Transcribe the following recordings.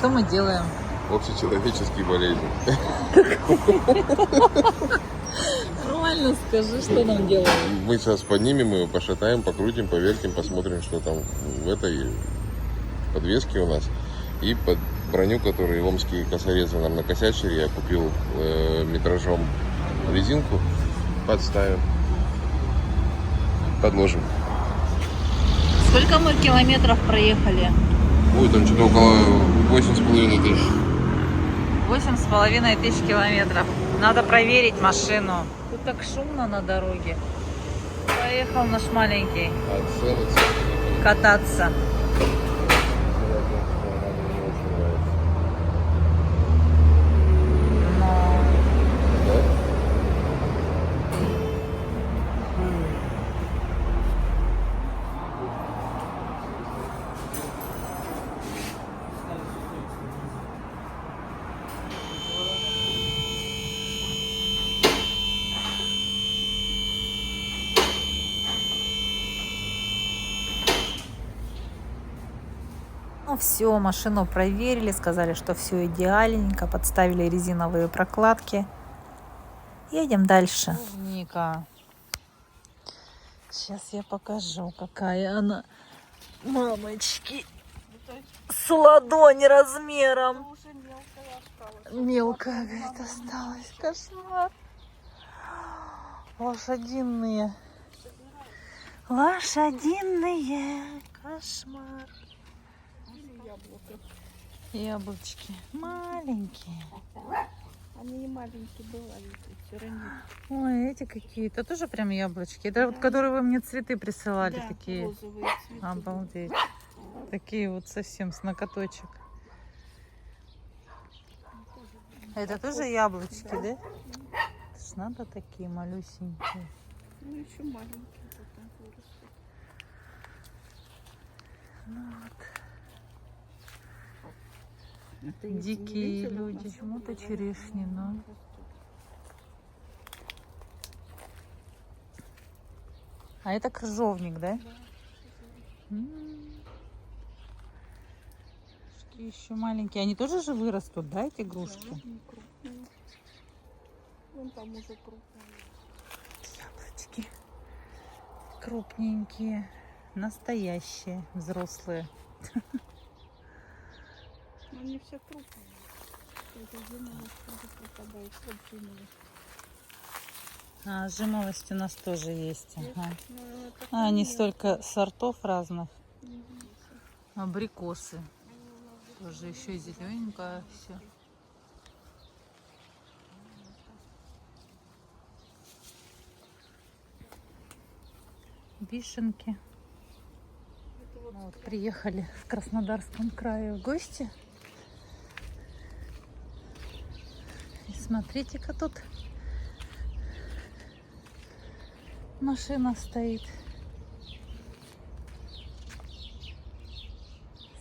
Что мы делаем? Общечеловеческие болезни. Нормально скажи, что нам делаем. Мы сейчас поднимем его, пошатаем, покрутим, повертим, посмотрим, что там в этой подвеске у нас. И под броню, которую омские косорезы нам накосячили, я купил метражом резинку, подставим, подложим. Сколько мы километров проехали? Ой, там что-то около 8,5 тысяч. 8,5 тысяч километров. Надо проверить машину. Тут так шумно на дороге. Поехал наш маленький кататься. Ну все, машину проверили, сказали, что все идеальненько, подставили резиновые прокладки. Едем дальше. Клубника. Сейчас я покажу, какая она. Мамочки, с ладонь размером. Мелкая, говорит, осталась. Кошмар. Лошадиные. Лошадиные. Кошмар. Яблочки маленькие. Они не маленькие бывали, все ранее. Ой, эти какие-то тоже прям яблочки. Это вот, которые вы мне цветы присылали, Да, такие. розовые цветы. Обалдеть. Такие вот совсем с ноготочек. Это тоже яблочки, да? Это ж надо такие малюсенькие. Ну, еще маленькие потом вырастут. Ну вот. Это если не Дикие видела, люди. у нас Почему-то бывает, черешни, но. растут. А это крыжовник, да? Да. Шки еще маленькие. Они тоже же вырастут, да, эти игрушки? Да, они крупные. Вон там уже крупные. Яблочки. Крупненькие. Настоящие, взрослые. Но они все крупные. Это жимолость тоже пропадает. Вот жимолость. А, жимолость у нас тоже есть. Ага. Ну, это А, не понятно. столько сортов разных. Мгм. Абрикосы. Тоже еще зелененькое все. Вишенки. Ну вот, приехали в Краснодарском крае в гости. И смотрите-ка, тут машина стоит.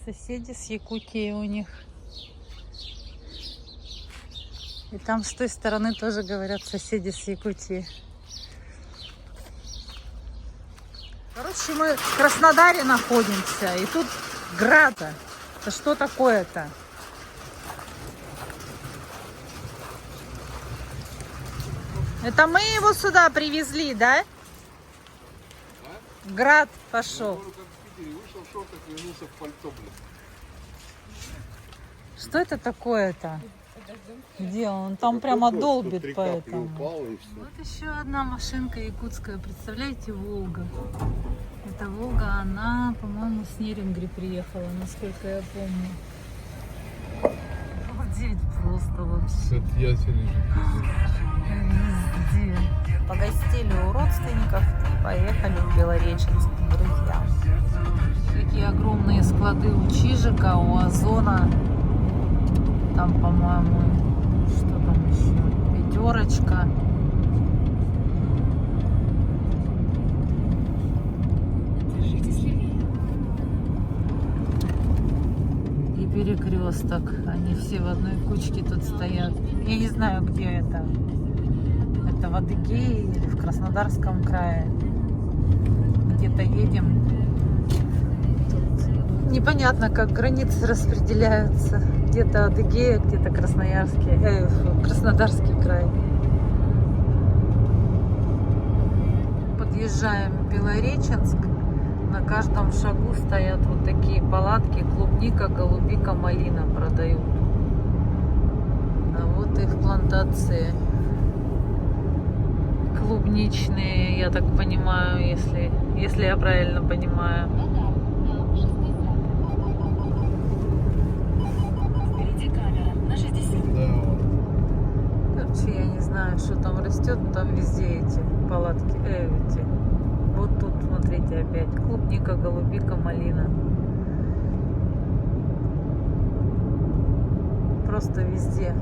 Соседи с Якутии у них. И там с той стороны тоже говорят соседи с Якутии. Короче, мы в Краснодаре находимся, и тут град. Это что такое-то? Это мы его сюда привезли, да? Град пошел. Что это такое-то? Где он? Там прямо долбит поэтому. Вот еще одна машинка якутская. Представляете, Волга. Эта Волга, она, по-моему, с Нерингри приехала, насколько я помню. Обалдеть просто вообще. Везде. Погостили у родственников, поехали в Белореченск к друзьям. Такие огромные склады у Чижика, у Озона. Там, по-моему, что там еще? Пятерочка. И перекресток. Они все в одной кучке тут стоят. Я не знаю, где это. Это в Адыгее или в Краснодарском крае. Где-то едем. Тут непонятно, как границы распределяются. где-то Адыгея, где-то Краснодарский край. Подъезжаем в Белореченск. На каждом шагу стоят вот такие палатки. Клубника, голубика, малина продают. А вот их плантации клубничные, я так понимаю, если я правильно понимаю. Короче, я не знаю, что там растет, но там везде эти палатки. Эти. Вот тут, смотрите, опять клубника, голубика, малина. Просто везде.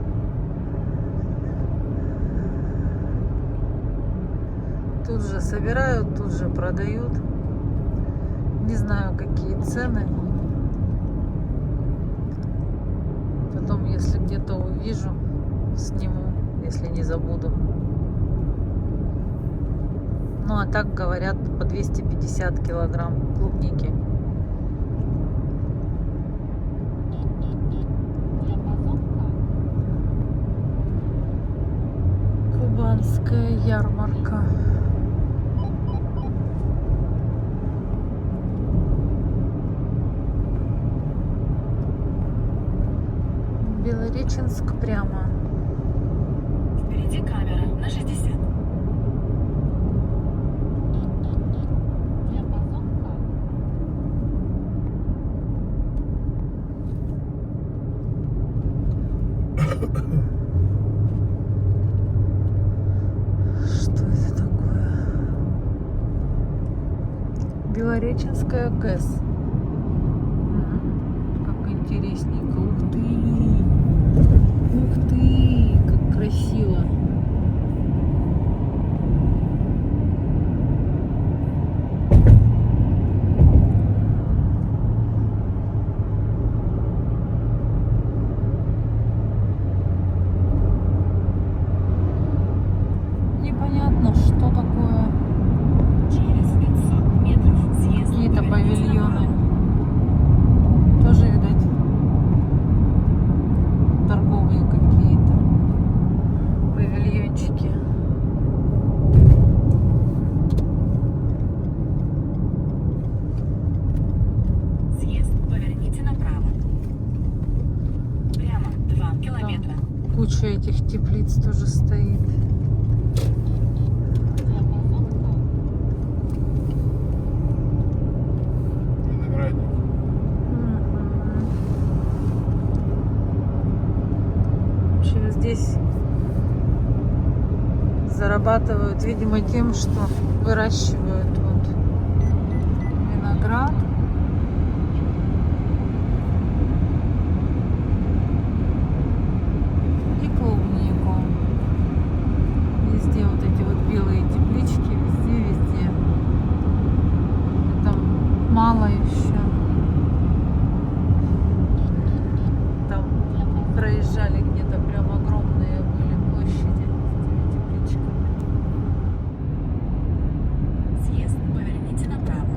Тут же собирают, тут же продают. Не знаю, какие цены. Потом, если где-то увижу, сниму, если не забуду. Ну, а так говорят, по 250 килограмм клубники. Кубанская ярмарка. Белореченск прямо. Впереди камера на 60. Что это такое? Белореченская ГЭС. Как интересненько. Ух ты! Ух ты! Как красиво! Непонятно, что такое. Через 500 метров съезд. Какие-то павильоны. Тоже, видать, торговые какие-то павильончики. Съезд. Поверните направо. Прямо 2 километра. Там куча этих теплиц тоже стоит. Здесь зарабатывают, видимо, тем, что выращивают вот виноград. И клубнику. Везде вот эти вот белые теплички, везде. Это мало еще. Там проезжали где-то прям огромные были площади с этими тепличками. Съезд. Поверните направо.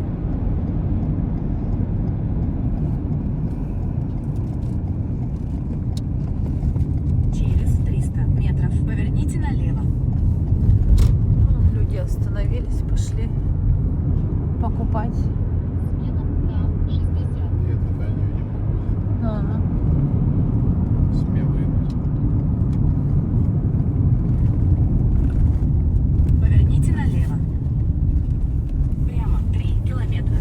Через 300 метров поверните налево. Люди остановились, пошли покупать. Ага. Поверните налево. Прямо 3 километра.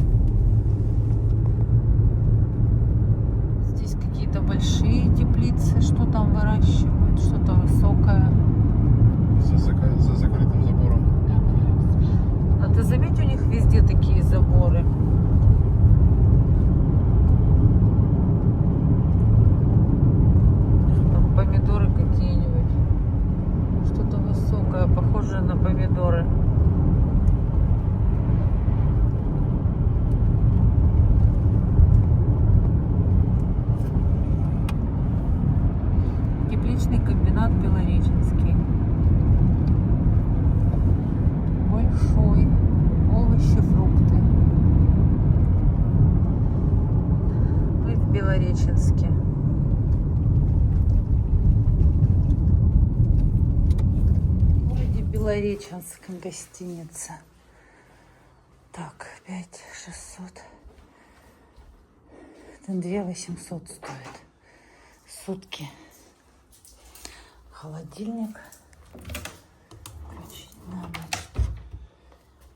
Здесь какие-то большие теплицы, что там выращивают, что-то высокое. За закрытым забором. А ты заметь, у них везде такие заборы. Там помидоры какие-нибудь. Что-то высокое, похожее на помидоры. Тепличный комбинат Белореченский. Большой. Овощи, фрукты. Мы в Белореченске. Белореченск гостиница. Так, 5600. Это 2800 стоит. Сутки. Холодильник. Включить надо.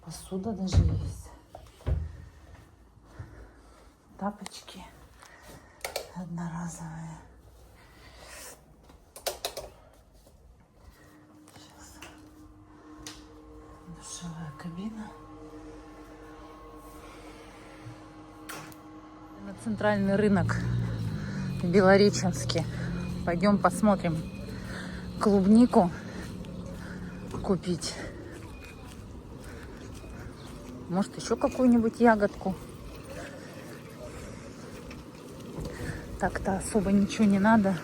Посуда даже есть. Тапочки одноразовые. Сейчас. Душевая кабина. На центральный рынок в Белореченске. Пойдем посмотрим клубнику купить. Может, еще какую-нибудь ягодку. Так-то особо ничего не надо.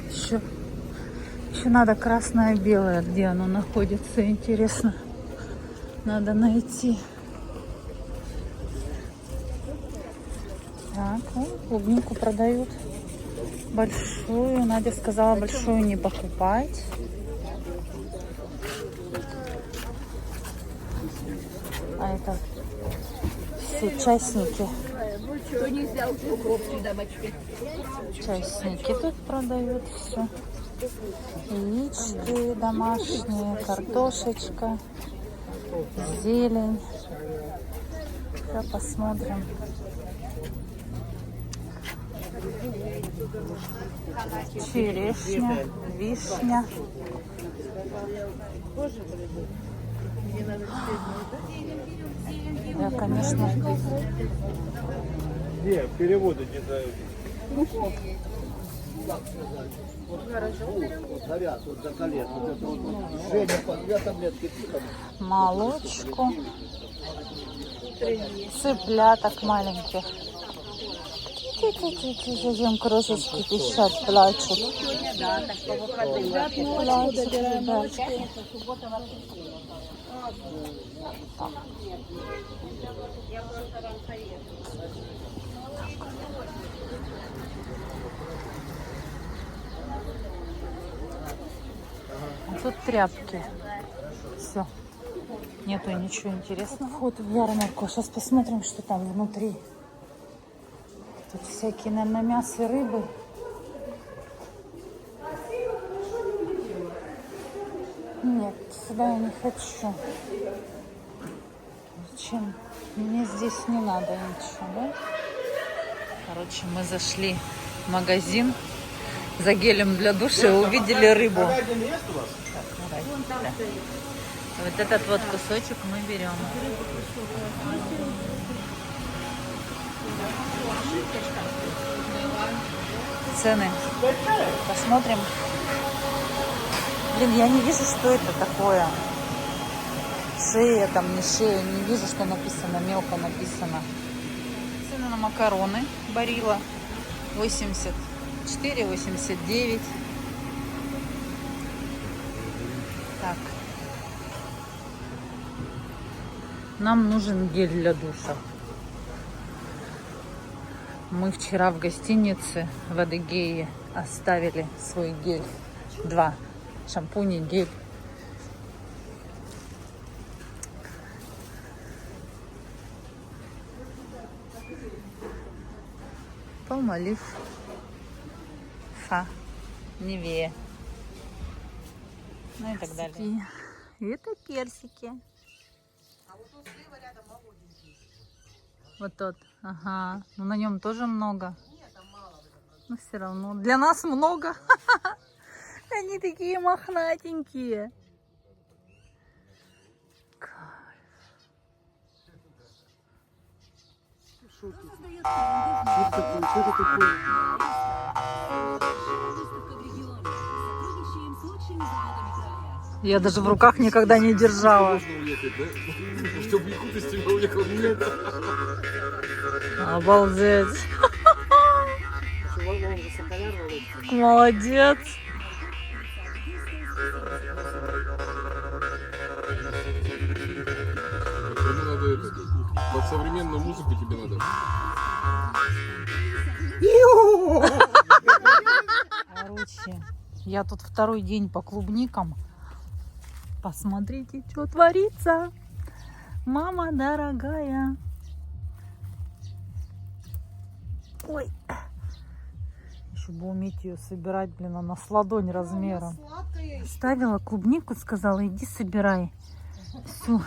Еще надо красное, белое. Где оно находится, интересно. Надо найти. Так, клубнику продают. Большую. Надя сказала, большую не покупать. А это все частники. Частники тут продают все. Яички домашние, картошечка, зелень. Сейчас посмотрим. Черешня, вишня. Я, конечно, Нет, переводы не дают. молочку, цыпляток маленьких. Зачем крошечки пищат, плачут. Плачут, ребятки. А тут тряпки. Все. Нету ничего интересного. Вход в ярмарку. Сейчас посмотрим, что там внутри. Тут всякие, наверное, мясо, рыбы. Нет, сюда я не хочу. Зачем? Мне здесь не надо ничего, да? Короче, мы зашли в магазин за гелем для душа и увидели рыбу. Так, да. Вот этот вот кусочек мы берем. Цены. Посмотрим. Блин, я не вижу, что это такое. Шея там, не шея. Не вижу, что написано. Мелко написано. Цены на макароны. Барилла. 84, 89. Так. Нам нужен гель для душа. Мы вчера в гостинице в Адыгее оставили свой гель. 2 шампуня, гель. Palmolive, Фа, Невея. Ну и так далее. И это персики. Вот тот. Ага. Ну на нем тоже много. Но все равно. Для нас много. Они такие мохнатенькие. Я даже в руках никогда не держала. Чтобы Якут из тебя уехал. Обалдеть. Молодец. Тебе надо это, под современную музыку тебе надо. Короче, я тут второй день по клубникам. Посмотрите, что творится. Мама дорогая. Ой. Еще бы уметь ее собирать, блин, она с ладонь размером. Ставила клубнику, сказала, иди собирай. Всю.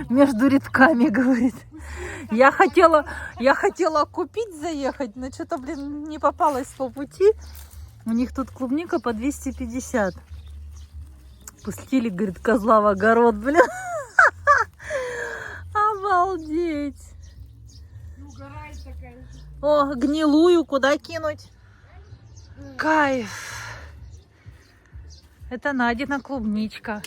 Между рядками, говорит. Я хотела купить, заехать, но что-то, блин, не попалась по пути. У них тут клубника по 250. Пустили, говорит, козла в огород, блин. Обалдеть. О, гнилую куда кинуть? Кайф. Это Надина клубничка.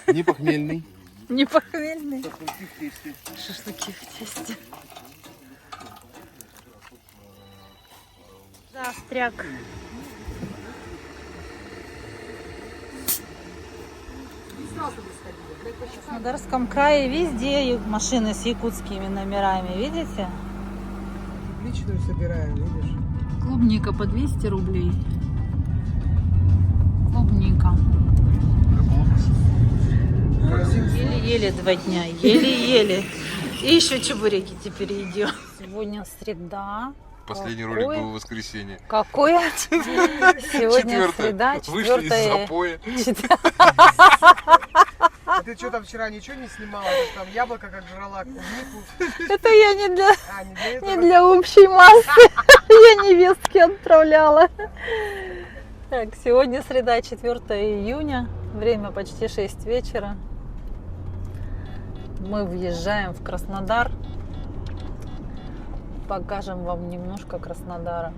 Не похмельный. Не похмельный. Шашлыки в тесте. Застряк. В Краснодарском крае везде машины с якутскими номерами, видите? Личную собираем, видишь? Клубника по 200 рублей. Клубника. Еле-еле 2 дня, еле-еле. И еще чебуреки теперь едим. Сегодня среда. Последний Какое? ролик был в воскресенье. Какое? Сегодня среда, Вышли из 4 запоя. А ты что там вчера ничего не снимала? Ты там яблоко как жрала, клубнику. Это я не для Не Не для общей массы. Я невестке отправляла. Так, сегодня среда, 4 июня. Время почти 6 вечера. Мы въезжаем в Краснодар. Покажем вам немножко Краснодара.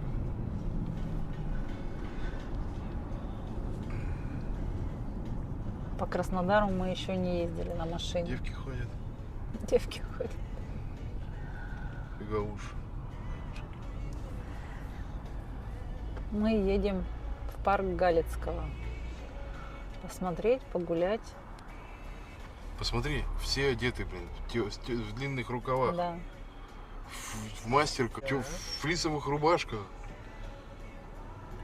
По Краснодару мы еще не ездили на машине. Девки ходят. Девки ходят. Гауш. Мы едем в парк Галицкого. Посмотреть, погулять. Посмотри, все одеты, блин, в длинных рукавах, Да. в мастерках, в флисовых рубашках.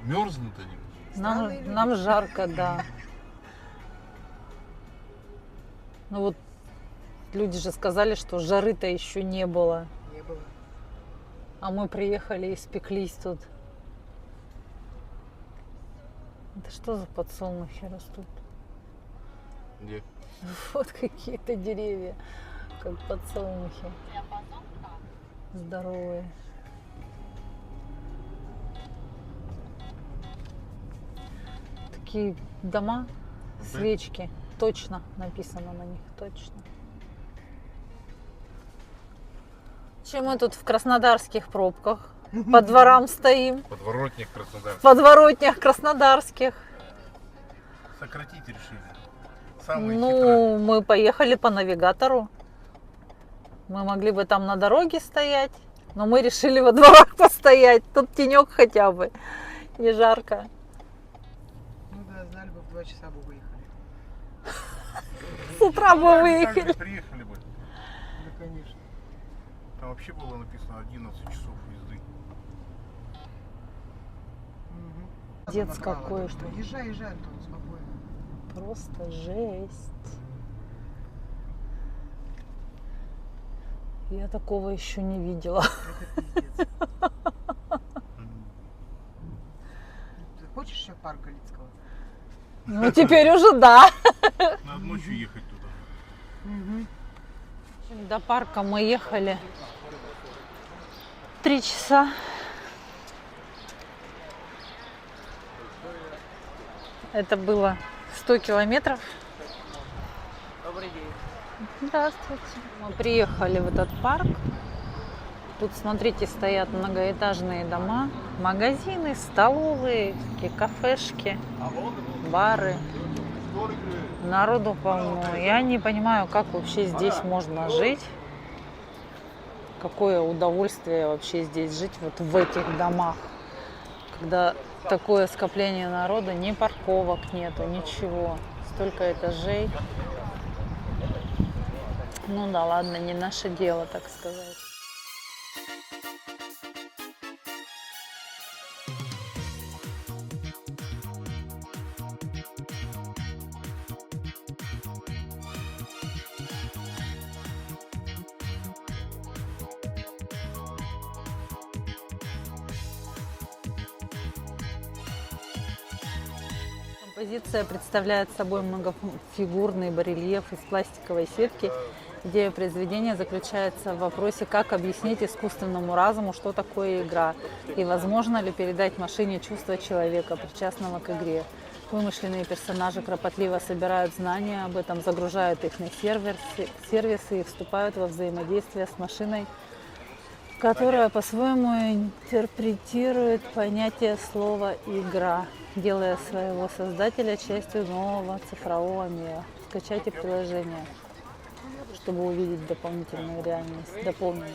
Мерзнут они. Нам жарко, да. Ну вот люди же сказали, что жары-то еще не было. Не было. А мы приехали и спеклись тут. Это что за подсолнухи растут? Где? Вот какие-то деревья, как подсолнухи. Здоровые. Такие дома, свечки. Точно написано на них, точно. Чем мы тут в краснодарских пробках? По дворам стоим. Подворотник Краснодар. В подворотнях краснодарских. Сократить решили. Ну, мы поехали по навигатору. Мы могли бы там на дороге стоять, но мы решили во дворах постоять. Тут тенек хотя бы, не жарко. Ну да, знали бы, в 2 часа бы выехали. С утра бы выехали. Приехали бы. Да, конечно. Там вообще было написано 11 часов езды. Дец какой, что. Езжай, Антон, спокойно. Просто жесть. Я такого еще не видела. Это пиздец. Ты хочешь еще в парк Галицкого? Ну, теперь уже да. Надо ночью ехать туда. До парка мы ехали 3 часа. Это было 100 километров. Добрый день. Здравствуйте. Мы приехали в этот парк. Тут, смотрите, стоят многоэтажные дома, магазины, столовые, такие кафешки, бары. Народу полно. Я не понимаю, как вообще здесь можно жить. Какое удовольствие вообще здесь жить, вот в этих домах. Когда такое скопление народа, ни парковок нету, ничего. Столько этажей. Ну да, ладно, не наше дело, так сказать. Экспозиция представляет собой многофигурный барельеф из пластиковой сетки. Идея произведения заключается в вопросе, как объяснить искусственному разуму, что такое игра, и возможно ли передать машине чувства человека, причастного к игре. Вымышленные персонажи кропотливо собирают знания об этом, загружают их на сервисы и вступают во взаимодействие с машиной, которая по-своему интерпретирует понятие слова «игра», делая своего создателя частью нового цифрового мира. Скачайте приложение, чтобы увидеть дополнительную реальность, дополненную.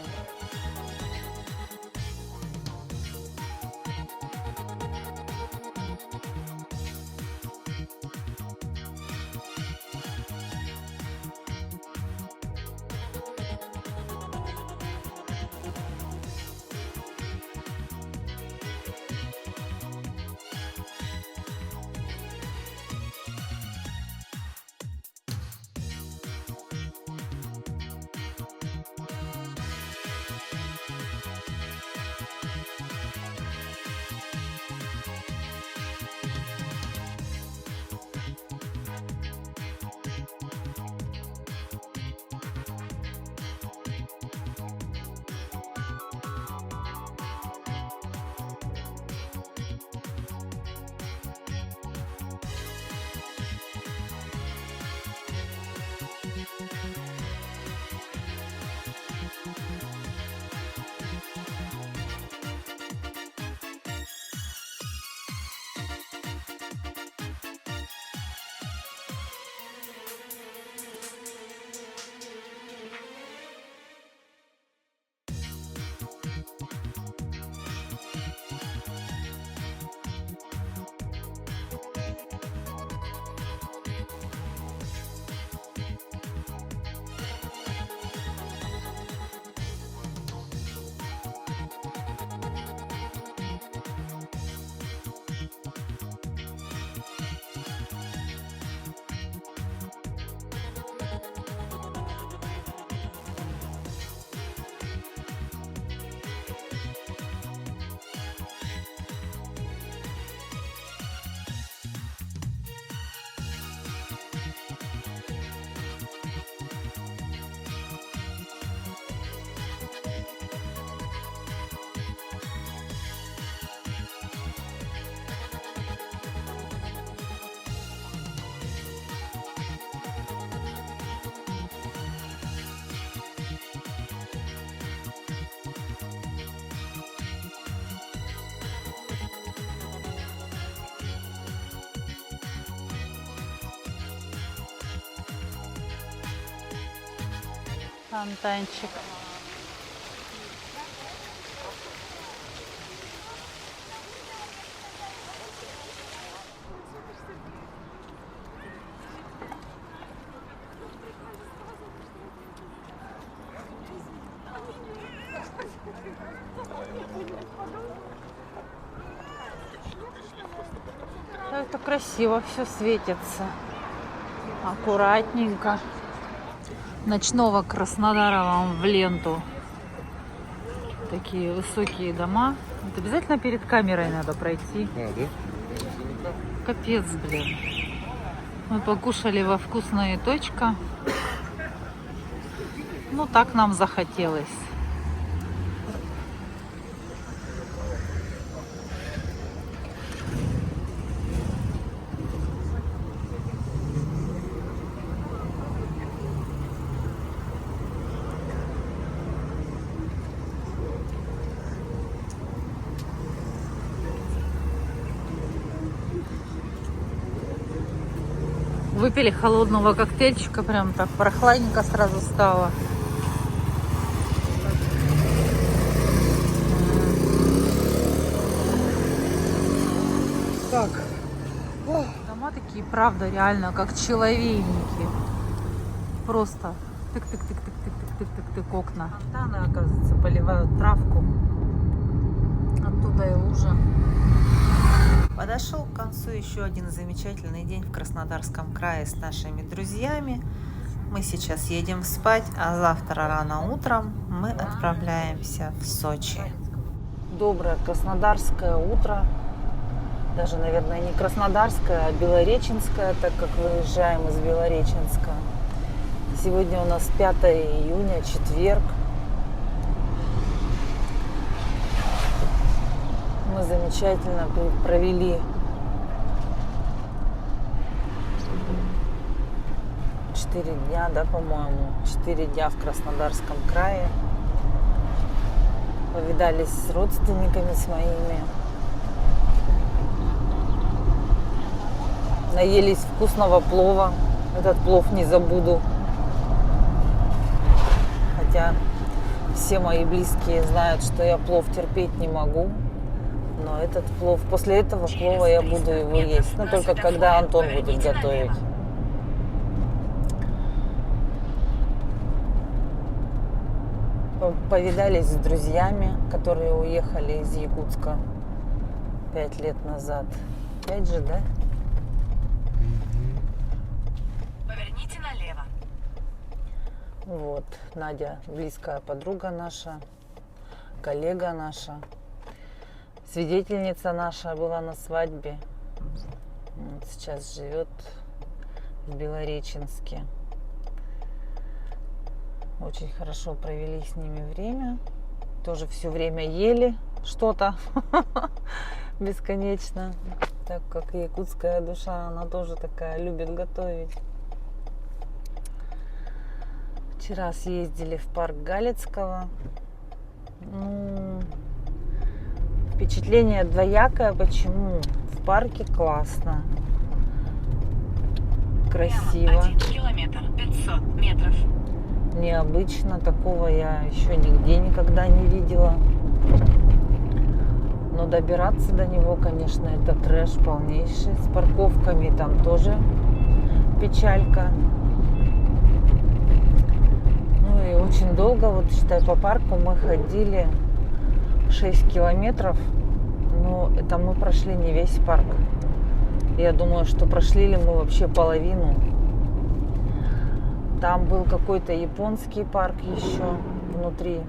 Фонтанчик. Это красиво, все светится. Аккуратненько. Ночного Краснодара вам в ленту. Такие высокие дома. Это обязательно перед камерой надо пройти. А, да? Капец, блин. Мы покушали во «Вкусная точка». Ну, так нам захотелось. Выпили холодного коктейльчика, прям так прохладненько сразу стало. Так. Дома такие, правда, реально, как человейники. Просто тык-тык-тык-тык-тык-тык-тык-тык окна. Фонтаны, оказывается, поливают травку. Оттуда и лужа. Подошел к концу еще один замечательный день в Краснодарском крае с нашими друзьями. Мы сейчас едем спать, а завтра рано утром мы отправляемся в Сочи. Доброе краснодарское утро. даже, наверное, не Краснодарская, а Белореченская, так как выезжаем из Белореченска. Сегодня у нас 5 июня, четверг. Мы замечательно провели 4 дня, да, по-моему, 4 дня в Краснодарском крае. Повидались с родственниками с моими. Наелись вкусного плова. Этот плов не забуду. Хотя все мои близкие знают, что я плов терпеть не могу. Но этот плов, после этого плова я буду его есть. Но только когда Антон будет готовить. Повидались с друзьями, которые уехали из Якутска 5 лет назад. 5 же, да? Поверните налево. Вот, Надя, близкая подруга наша, коллега наша, свидетельница наша была на свадьбе. Вот, сейчас живет в Белореченске. Очень хорошо провели с ними время. Тоже все время ели что-то бесконечно. Так как якутская душа, она тоже такая, любит готовить. Вчера съездили в парк Галицкого. Впечатление двоякое. Почему? В парке классно. Красиво. Прямо 1 километр, 500 метров. Необычно, такого я еще нигде никогда не видела. Но добираться до него, конечно, это трэш полнейший. С парковками там тоже печалька. Ну и очень долго, вот считай, по парку мы ходили 6 километров. Но это мы прошли не весь парк. Я думаю, что прошли ли мы вообще половину. Там был какой-то японский парк еще внутри,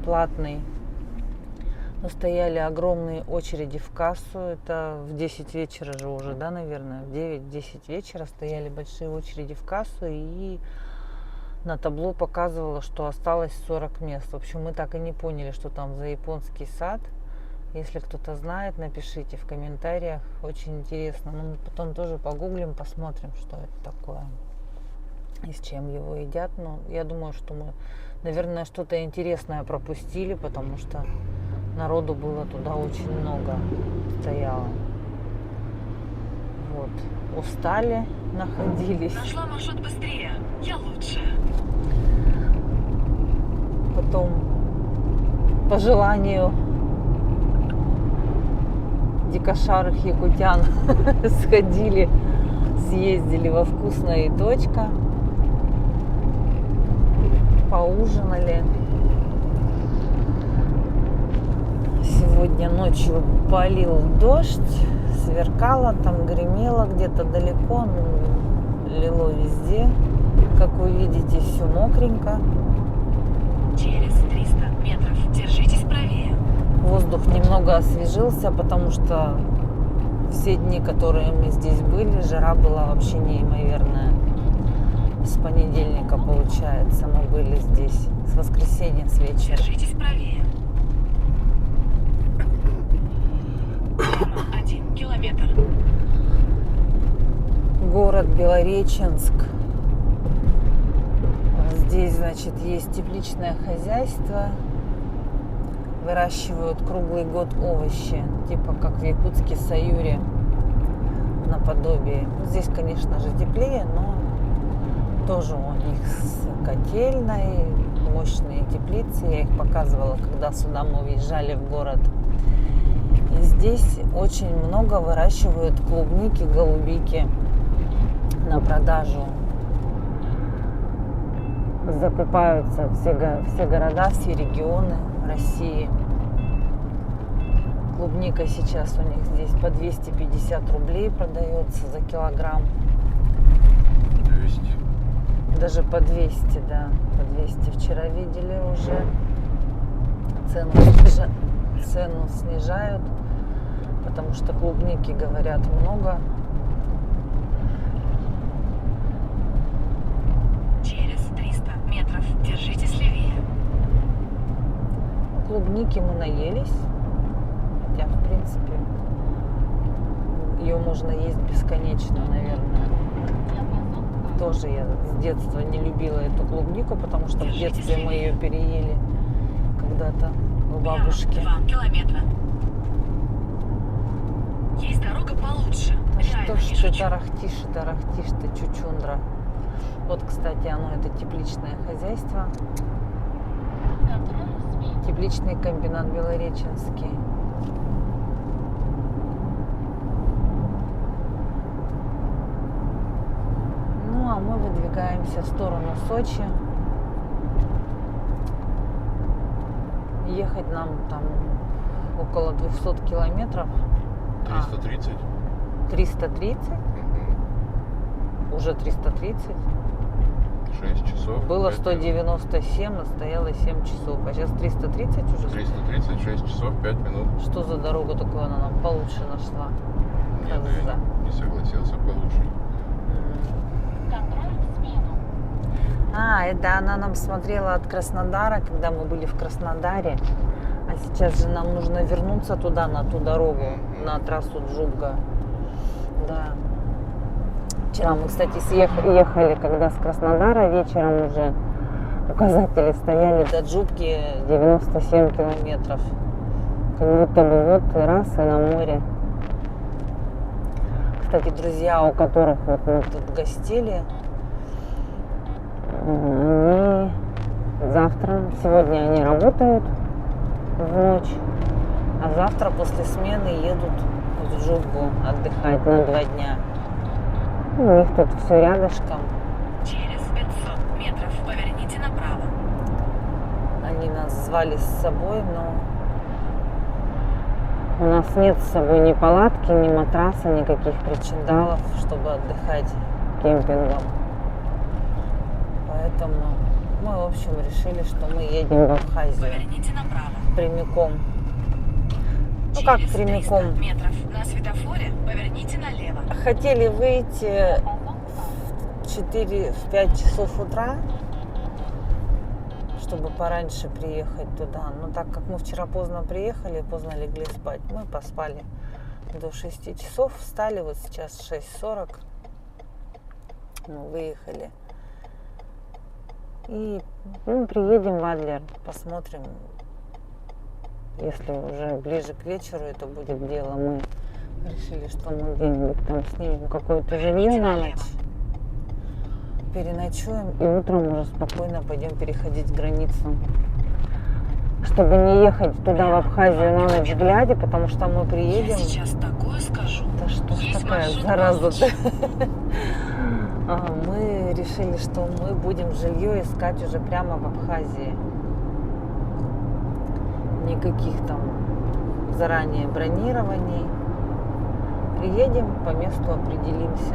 платный. Но стояли огромные очереди в кассу. Это в 10 вечера же уже, да, наверное, в 9-10 вечера стояли большие очереди в кассу. И на табло показывало, что осталось 40 мест. В общем, мы так и не поняли, что там за японский сад. Если кто-то знает, напишите в комментариях. Очень интересно. Ну, мы потом тоже погуглим, посмотрим, что это такое. И с чем его едят. Но я думаю, что мы, наверное, что-то интересное пропустили, потому что народу было туда очень много стояло. Вот. Устали, находились. Нашла маршрут быстрее. Я лучше. Потом по желанию дикошарых якутян сходили, съездили во «Вкусная точка». Поужинали. Сегодня ночью полил дождь, сверкало, там гремело где-то далеко, лило везде. Как вы видите, все мокренько. Через 300 метров держитесь правее. Воздух немного освежился, потому что все дни, которые мы здесь были, жара была вообще неимоверная. С понедельника, получается, мы были здесь, с воскресенья, с вечера. Держитесь правее. Прямо 1 километр. Город Белореченск. Здесь, значит, есть тепличное хозяйство. Выращивают круглый год овощи, типа как в Якутске Саюре, наподобие. Здесь, конечно же, теплее, но тоже у них с котельной, мощные теплицы. Я их показывала, когда сюда мы въезжали в город. И здесь очень много выращивают клубники, голубики на продажу. Закупаются все города, все регионы России. Клубника сейчас у них здесь по 250 рублей продается за килограмм. 200. Даже по 200, да. По 200 вчера видели уже. Цену снижают. потому что клубники, говорят, много. Через 300 метров держитесь левее. Клубники мы наелись, хотя, в принципе, ее можно есть бесконечно, наверное. Тоже я с детства не любила эту клубнику, потому что в детстве мы ее переели когда-то у бабушки. Прямо 2 километра. Есть дорога получше. Да что Реально ж не ты шучу. тарахтишь ты, чучундра. Вот, кстати, оно, это тепличное хозяйство. Тепличный комбинат Белореченский. Ну, а мы выдвигаемся в сторону Сочи. Ехать нам там около 200 километров. 330. 330? Уже 330. 6 часов. Было 5 минут. 197, настояло 7 часов. А сейчас 330 уже? 330, 6 часов, 5 минут. Что за дорогу такую она нам получше нашла? Нет, Коза. я не согласился получше. А, это она нам смотрела от Краснодара, когда мы были в Краснодаре. А сейчас же нам нужно вернуться туда, на ту дорогу, на трассу Джубга. Да. Вчера мы, кстати, ехали, когда с Краснодара, вечером уже указатели стояли до Джубги 97 километров. Как будто бы вот и раз, и на море. Кстати, друзья, у которых вот мы тут гостили, они завтра, сегодня они работают в ночь, а завтра после смены едут в Джубгу отдыхать на 2 дня. У них тут все рядышком. Через 500 метров поверните направо. Они нас звали с собой, но у нас нет с собой ни палатки, ни матраса, никаких причиндалов, чтобы отдыхать кемпингом. Поэтому мы, в общем, решили, что мы едем в Абхазию Поверните направо. прямиком. Ну как Через прямиком? 300 метров на светофоре поверните налево. Хотели выйти в 5 часов утра, чтобы пораньше приехать туда. Но так как мы вчера поздно приехали, поздно легли спать, мы поспали до 6 часов, встали вот сейчас 6:40, выехали. И приедем в Адлер, посмотрим. Если уже ближе к вечеру это будет дело, мы решили, что мы где-нибудь там снимем какое-то жилье на ночь, переночуем и утром уже спокойно пойдем переходить границу. Чтобы не ехать туда, в Абхазию, на ночь глядя, потому что мы Я приедем. сейчас такое скажу. Да что ж Есть такая маршрут зараза-то? получше. Мы решили, что мы будем жилье искать уже прямо в Абхазии. Никаких там заранее бронирований. Приедем, по месту определимся.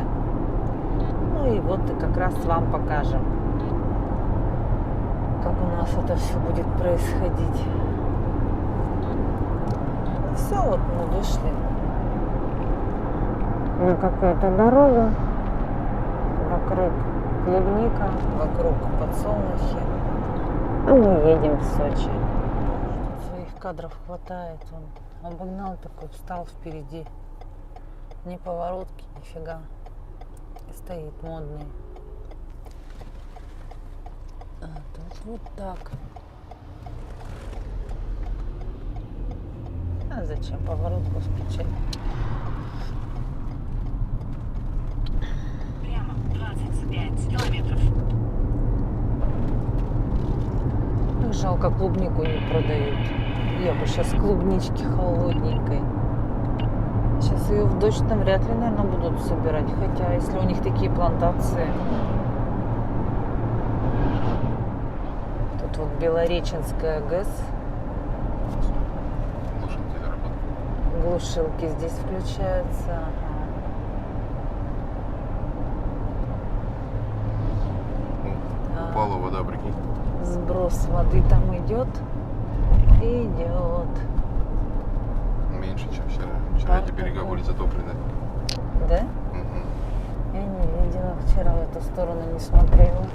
Ну и вот и как раз вам покажем, как у нас это все будет происходить. Все, вот мы вышли на какую-то дорогу. Вокруг клубника, вокруг подсолнухи. А мы едем в Сочи. Тут своих кадров хватает. Он обогнал такой, встал впереди. Ни поворотки, нифига. И стоит модный. А тут вот так. А зачем поворотку включать? Прямо 25 километров. Эх, жалко, клубнику не продают. Я бы сейчас клубнички холодненькой. Сейчас ее в дождь там вряд ли, наверное, будут собирать. Хотя, если у них такие плантации. Тут вот Белореченская ГЭС. Глушилки заработали. Глушилки здесь включаются. Ага. Упала вода, прикинь. Сброс воды там идет. Идет. Меньше, чем вчера. Вчера эти берега были затоплены. Да? Мгм. Я не видела, вчера в эту сторону не смотрела.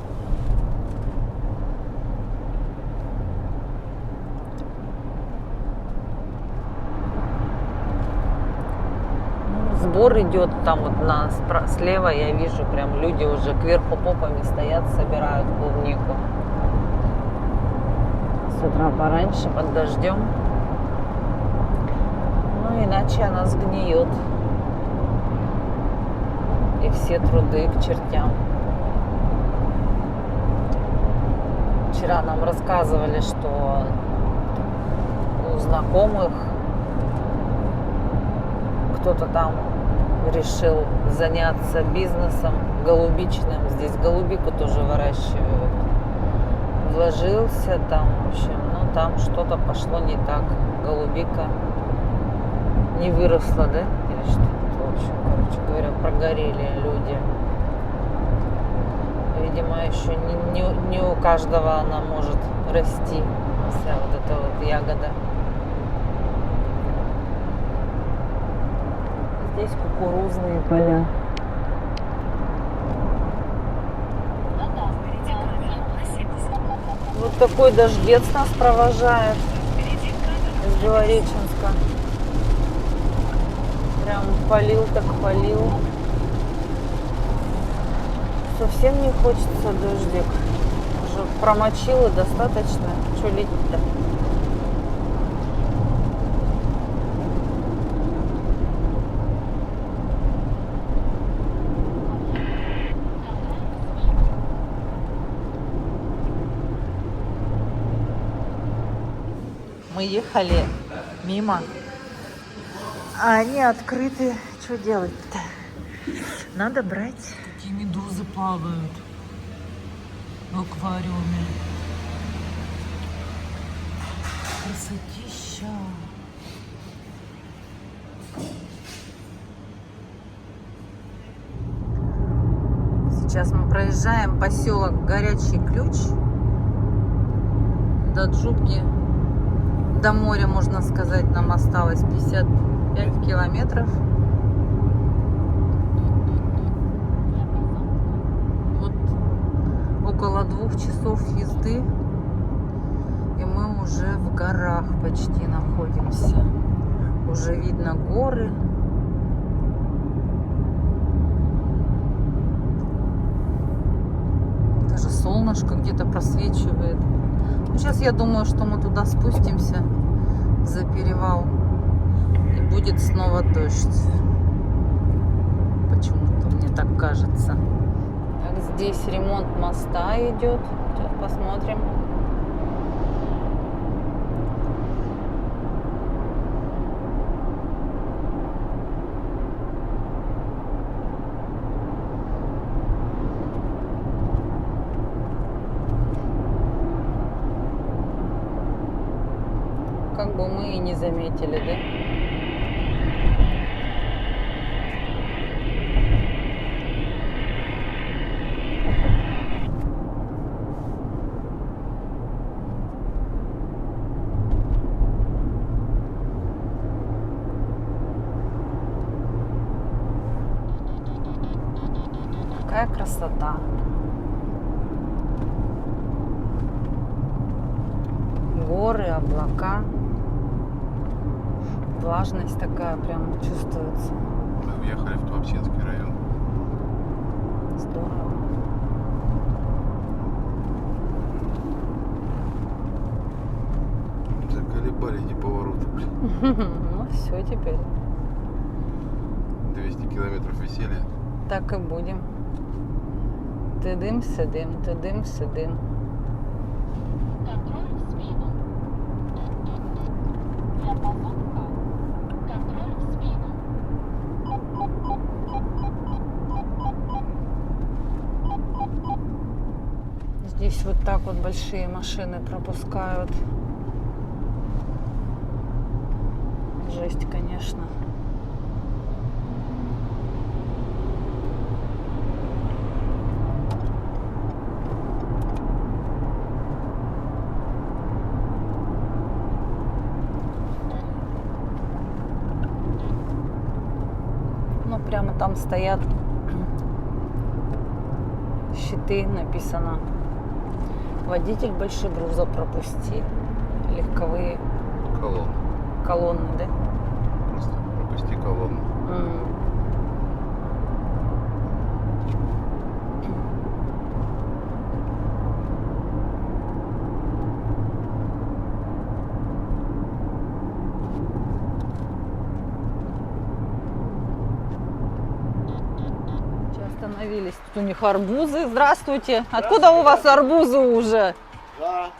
Сбор идет там вот слева, я вижу, прям люди уже кверху попами стоят, собирают клубнику. С утра пораньше, под дождем. Ну, иначе она сгниет. И все труды к чертям. Вчера нам рассказывали, что у знакомых кто-то там решил заняться бизнесом голубичным. Здесь голубику тоже выращивают. Вложился там, в общем, ну там что-то пошло не так. Голубика не выросла, да? Или что-то, в общем, короче говоря, прогорели люди. Видимо, еще не у каждого она может расти, вся вот эта вот ягода. Здесь кукурузные поля. Вот такой дождец нас провожает из Белореченска. Прям полил так полил. Совсем не хочется дождик. Уже промочило достаточно. Что лить-то? Мы ехали мимо, а они открыты. Что делать-то? Надо брать. Какие медузы плавают в аквариуме. Красотища. Сейчас мы проезжаем поселок Горячий Ключ. До Джубки, до моря, можно сказать, нам осталось 55 километров. Вот около 2 часов езды, и мы уже в горах почти находимся. Уже видно горы. Даже солнышко где-то просвечивает. Сейчас я думаю, что мы туда спустимся за перевал, и будет снова дождь. Почему-то мне так кажется. Так, здесь ремонт моста идет. Сейчас посмотрим. Как бы мы и не заметили, да? Какая красота! Горы, облака. Влажность такая прям чувствуется. Мы уехали в Туапсинский район. Здорово. Заколебали эти повороты, блин. Ну все теперь. 200 километров веселья. Так и будем. Тыдым-сыдым, тыдым-сыдым. Здесь вот так вот большие машины пропускают. Жесть, конечно. прямо там стоят щиты, написано: водитель большегрузопропусти. Легковые Колонна. колонны, да? Просто пропусти колонну. Остановились. Тут у них арбузы. Здравствуйте. Откуда у вас арбузы уже? Да,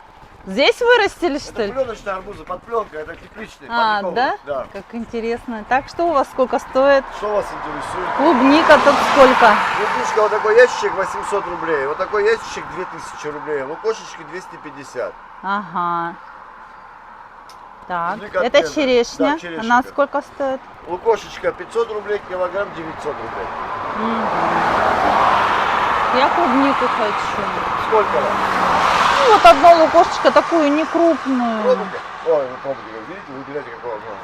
Здесь вырастили, что это ли? пленочные арбузы, под пленкой, это тепличные. А, парниковые. да? Да. Как интересно. Так, что у вас сколько стоит? Что вас интересует? Клубника тут сколько? Клубничка, вот такой ящичек 800 рублей, вот такой ящичек 2000 рублей, лукошечки 250. Ага. Так, Клубника это отдельно. черешня. Да, черешенька. Она сколько стоит? Лукошечка 500 рублей, килограмм 900 рублей. Я клубнику хочу. Сколько вам? Ну, вот одно лукошечко, такую не крупную. Пробуйте. Ой, вы пробуйте, видите, выбирайте какого вам.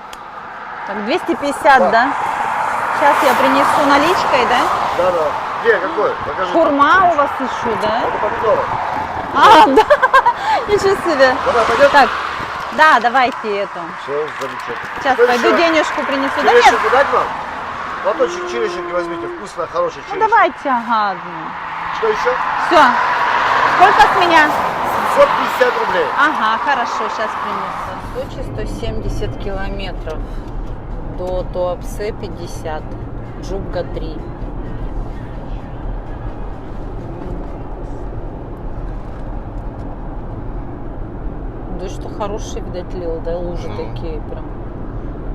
Так, 250, да? Сейчас я принесу наличкой, да? Да, да. Где, какой? Покажи. Хурма у вас еще, да? Это помидоры. А, да, ничего себе. Давай, пойдет? Так, да, давайте эту. Все, замечательно. Сейчас Что пойду еще? денежку принесу. Да нет, Черешенку дать вам? Лоточек черешенки возьмите, вкусно, хороший ну черешенка. давайте, ага. Что еще? Все. Сколько с меня? 750 рублей. Ага, хорошо, сейчас принесу. Сочи 170 километров. До Туапсе 50. Джубга 3. Дождь-то хороший, видать, лил, да? Лужи Ну. такие прям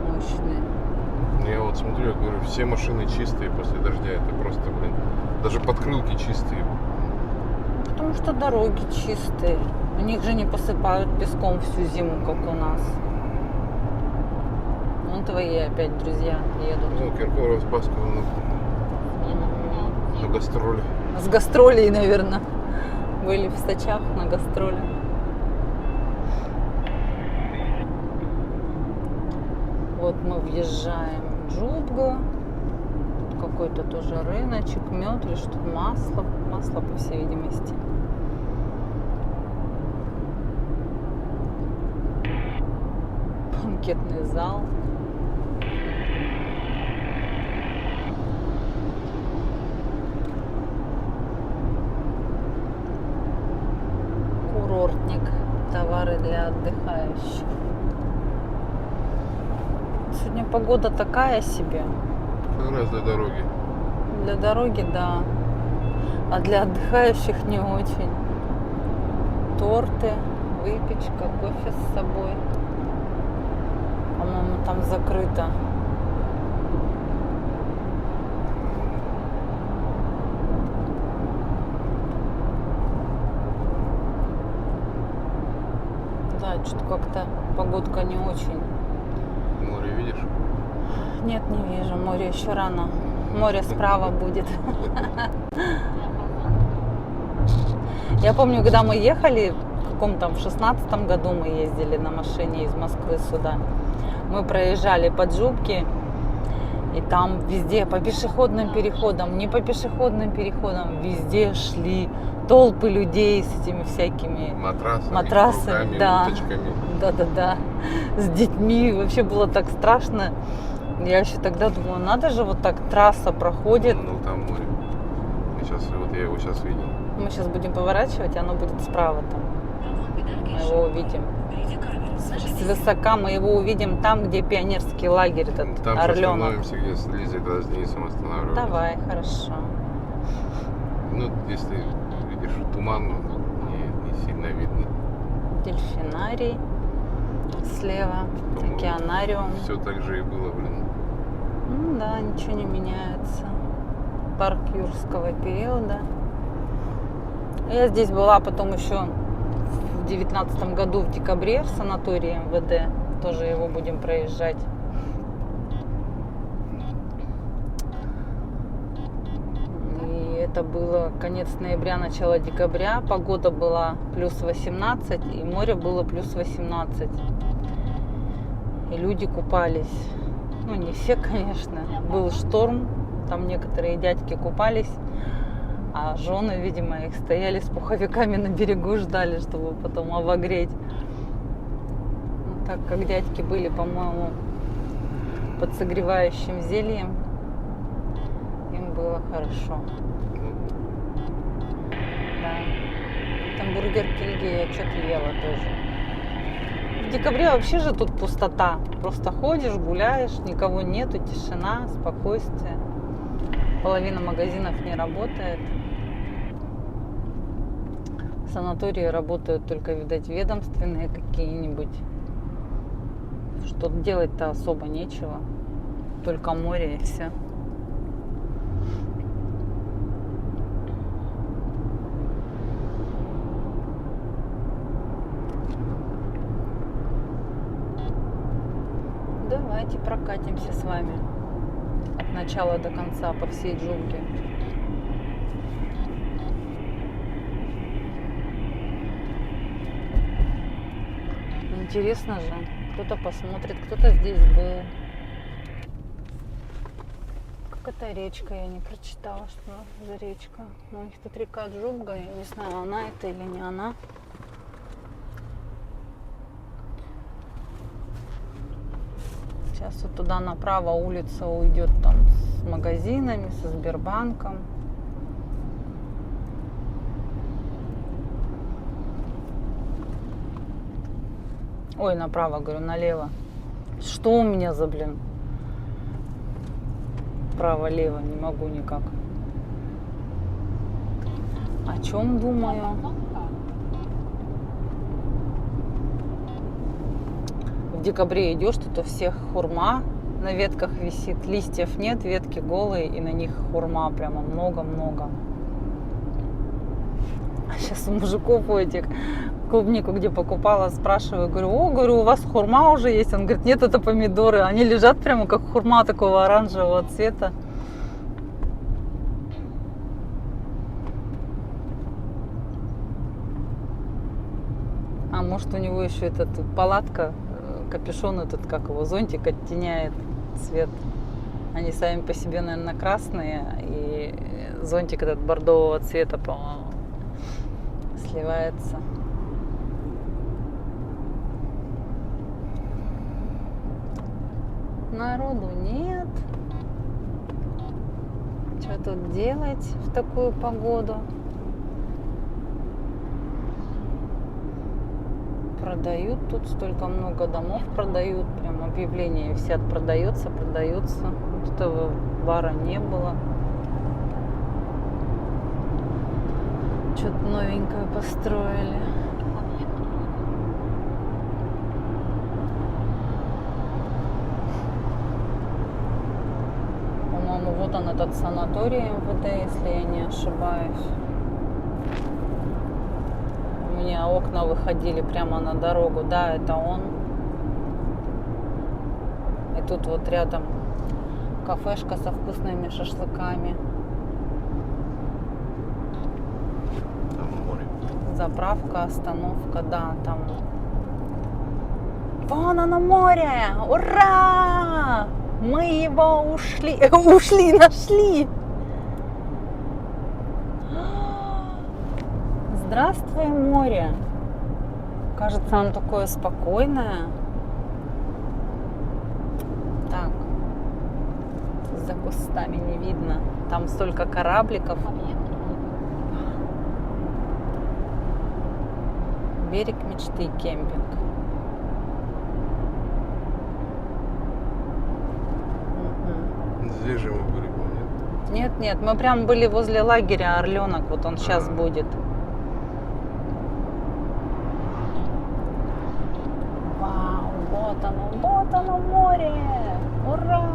мощные. Я вот смотрю, я говорю, все машины чистые после дождя. Это просто, блин, даже подкрылки чистые. Потому что дороги чистые. У них же не посыпают песком всю зиму, как у нас. Вон твои опять друзья едут. Ну, Киркоров с Басковым на гастроли. С гастролей, наверное. Были в Сочах на гастролях. Вот мы въезжаем в Джубгу. Какой-то тоже рыночек, мед или что-то, масло. Масло, по всей видимости. Банкетный зал. Курортник. Товары для отдыхающих. Сегодня погода такая себе. Как раз до дороги. Для дороги, да. А для отдыхающих не очень. Торты, выпечка, кофе с собой. По-моему, там закрыто. Да, что-то как-то погодка не очень. Море видишь? Нет, не вижу. Море еще рано. Море справа будет. Я помню, когда мы ехали, в каком-то в 16-м году мы ездили на машине из Москвы сюда. Мы проезжали по Джубке, и там везде по пешеходным переходам, не по пешеходным переходам, везде шли толпы людей с этими всякими Матрасами, руками, да. уточками. Да-да-да, с детьми. Вообще было так страшно. Я еще тогда думала, надо же, вот так трасса проходит. Ну, там море. Вот я его сейчас видел. Мы сейчас будем поворачивать, и оно будет справа там. Мы его увидим. Свысока мы его увидим там, где пионерский лагерь, этот Там сейчас Орленок. остановимся, где с Лизой, тогда с Денисом останавливались. Давай, хорошо. Ну, если видишь туман, не сильно видно. Дельфинарий слева, По-моему, океанариум. Все так же и было, блин. Ну да, ничего не меняется. Парк юрского периода. Я здесь была потом еще в 19 году в декабре в санатории МВД. Тоже его будем проезжать. И это было конец ноября, начало декабря. Погода была плюс 18, и море было плюс 18. И люди купались. Ну, не все, конечно. Был шторм. там некоторые дядьки купались, а жены, видимо, их стояли с пуховиками на берегу, ждали, чтобы потом обогреть. Ну, так как дядьки были, по-моему, под согревающим зельем, им было хорошо. Да. Там Бургер Кинге я что-то ела тоже. В декабре вообще же тут пустота. Просто ходишь, гуляешь, никого нету, тишина, спокойствие. Половина магазинов не работает. Санатории работают только, видать, ведомственные какие-нибудь. Что делать-то особо нечего. Только море и все. Давайте прокатимся с вами от начала до конца по всей джунгле. Интересно же, кто-то посмотрит, кто-то здесь был. Как это речка, я не прочитала, что за речка. Но у них тут река Джунга, я не знаю, она это или не она. Сейчас вот туда направо улица уйдет там с магазинами, со Сбербанком. Ой, направо, говорю, налево. Что у меня за, блин? Право-лево, не могу никак. О чем думаю? В декабре идешь, тут у всех хурма на ветках висит. Листьев нет, ветки голые, и на них хурма прямо много-много. А сейчас у мужиков у этих клубнику, где покупала, спрашиваю, говорю, у вас хурма уже есть? Он говорит, нет, это помидоры. Они лежат прямо как хурма такого оранжевого цвета. А может, у него еще этот палатка, капюшон этот, как его, зонтик оттеняет цвет. Они сами по себе, наверное, красные, и зонтик этот бордового цвета, по-моему, сливается. Народу нет. Что тут делать в такую погоду? Продают тут, столько много домов продают. Прям объявления висят, продается. Вот этого бара не было. Что-то новенькое построили. По-моему, вот он, этот санаторий МВД, если я не ошибаюсь. У меня окна выходили прямо на дорогу. Да, это он. И тут вот рядом кафешка со вкусными шашлыками. Там море. Заправка, остановка, да, там. Вон оно море! Ура! Мы его нашли! Здравствуй, море! Кажется, оно такое спокойное. Так, за кустами не видно. Там столько корабликов. Берег мечты, кемпинг. Здесь же мы были, нет? Нет, мы прям были возле лагеря Орленок. Вот он сейчас будет. Вау, вот оно море! Ура!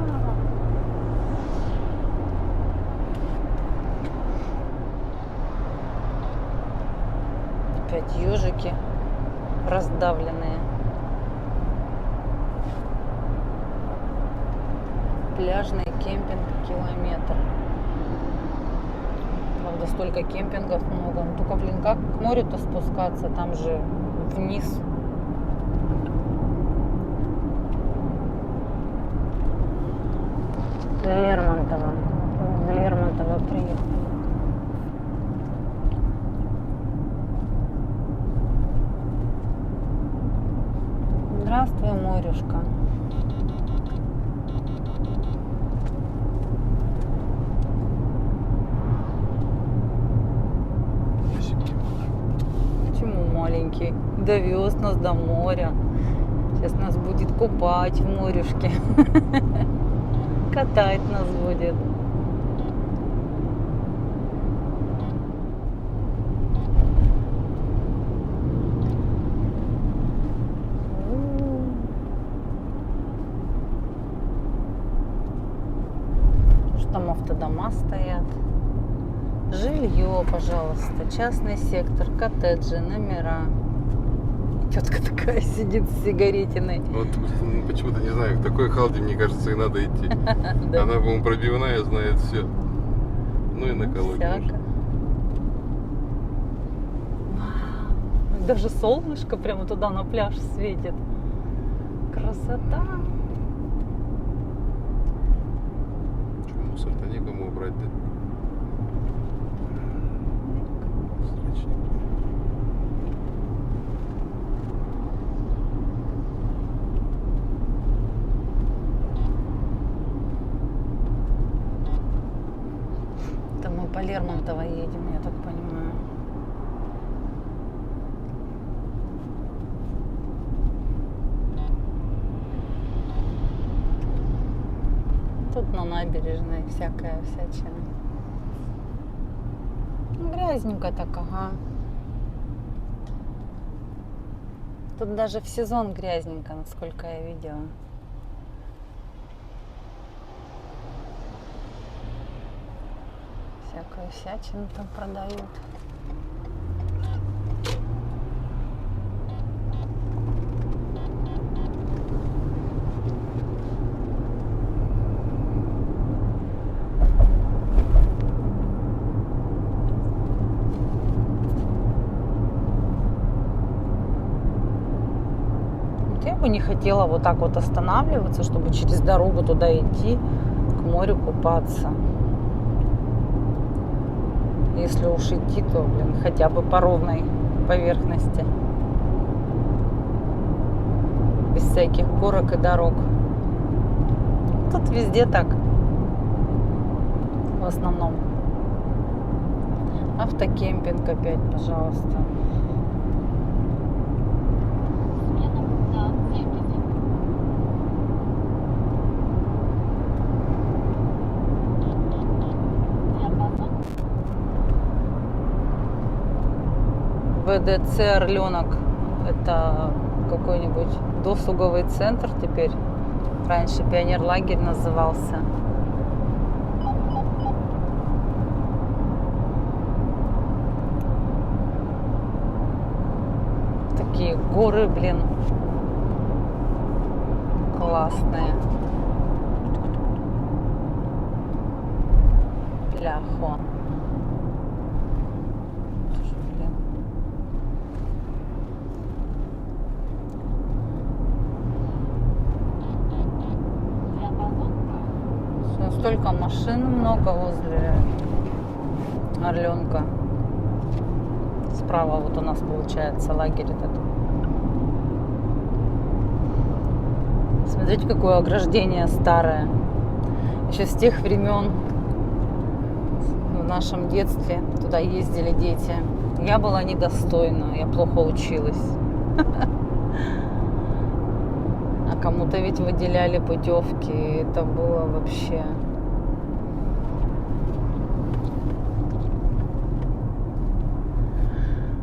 Опять ежики раздавленные. Пляжный кемпинг километр. Правда, столько кемпингов много. Ну, только, блин, как к морю-то спускаться? Там же вниз. Лермонтово. В Лермонтово приехали. Здравствуй, морюшка. Почему маленький? Довез нас до моря. Сейчас нас будет купать в морюшке. Катать нас будет. Что там автодома стоят? Жилье, пожалуйста, частный сектор, коттеджи, номера. Тетка такая сидит с сигаретиной. Вот почему-то не знаю, в такой халде, мне кажется, и надо идти. Да. Она, по-моему, пробивная, знает все. Ну и на экологию. Всяко. Даже солнышко прямо туда на пляж светит. Красота. Что, мусор-то некому убрать, да? Страшненько. Это мы по Лермонтово едем, я так понимаю. Тут на набережной всякая всячина. Ну, грязненько так, ага. Тут даже в сезон грязненько, насколько я видела. Всякую всячину там продают. Вот я бы не хотела вот так вот останавливаться, чтобы через дорогу туда идти, к морю купаться. Если уж идти, то, блин, хотя бы по ровной поверхности. Без всяких горок и дорог. Тут везде так. В основном. Автокемпинг опять, пожалуйста. ВДЦ Орленок. Это какой-нибудь досуговый центр теперь. Раньше пионерлагерь назывался. Такие горы, блин, классные. Ляхо. Столько машин много возле Орленка. Справа вот у нас получается лагерь этот. Смотрите, какое ограждение старое. Еще с тех времен в нашем детстве туда ездили дети. Я была недостойна, я плохо училась. А кому-то ведь выделяли путевки. Это было вообще...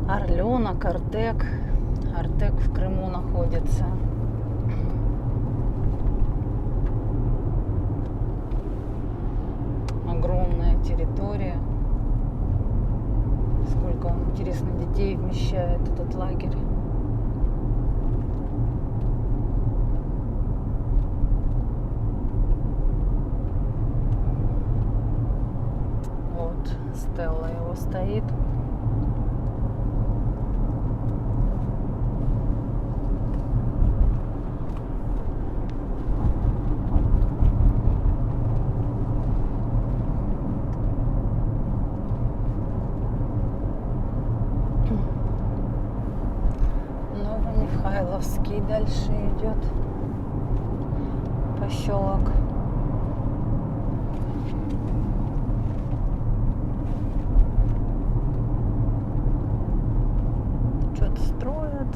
Орленок, Артек. Артек в Крыму находится. Огромная территория. Сколько он, интересно, детей вмещает, этот лагерь. Вот стелла его стоит. Ивановский дальше идет поселок. Что-то строят.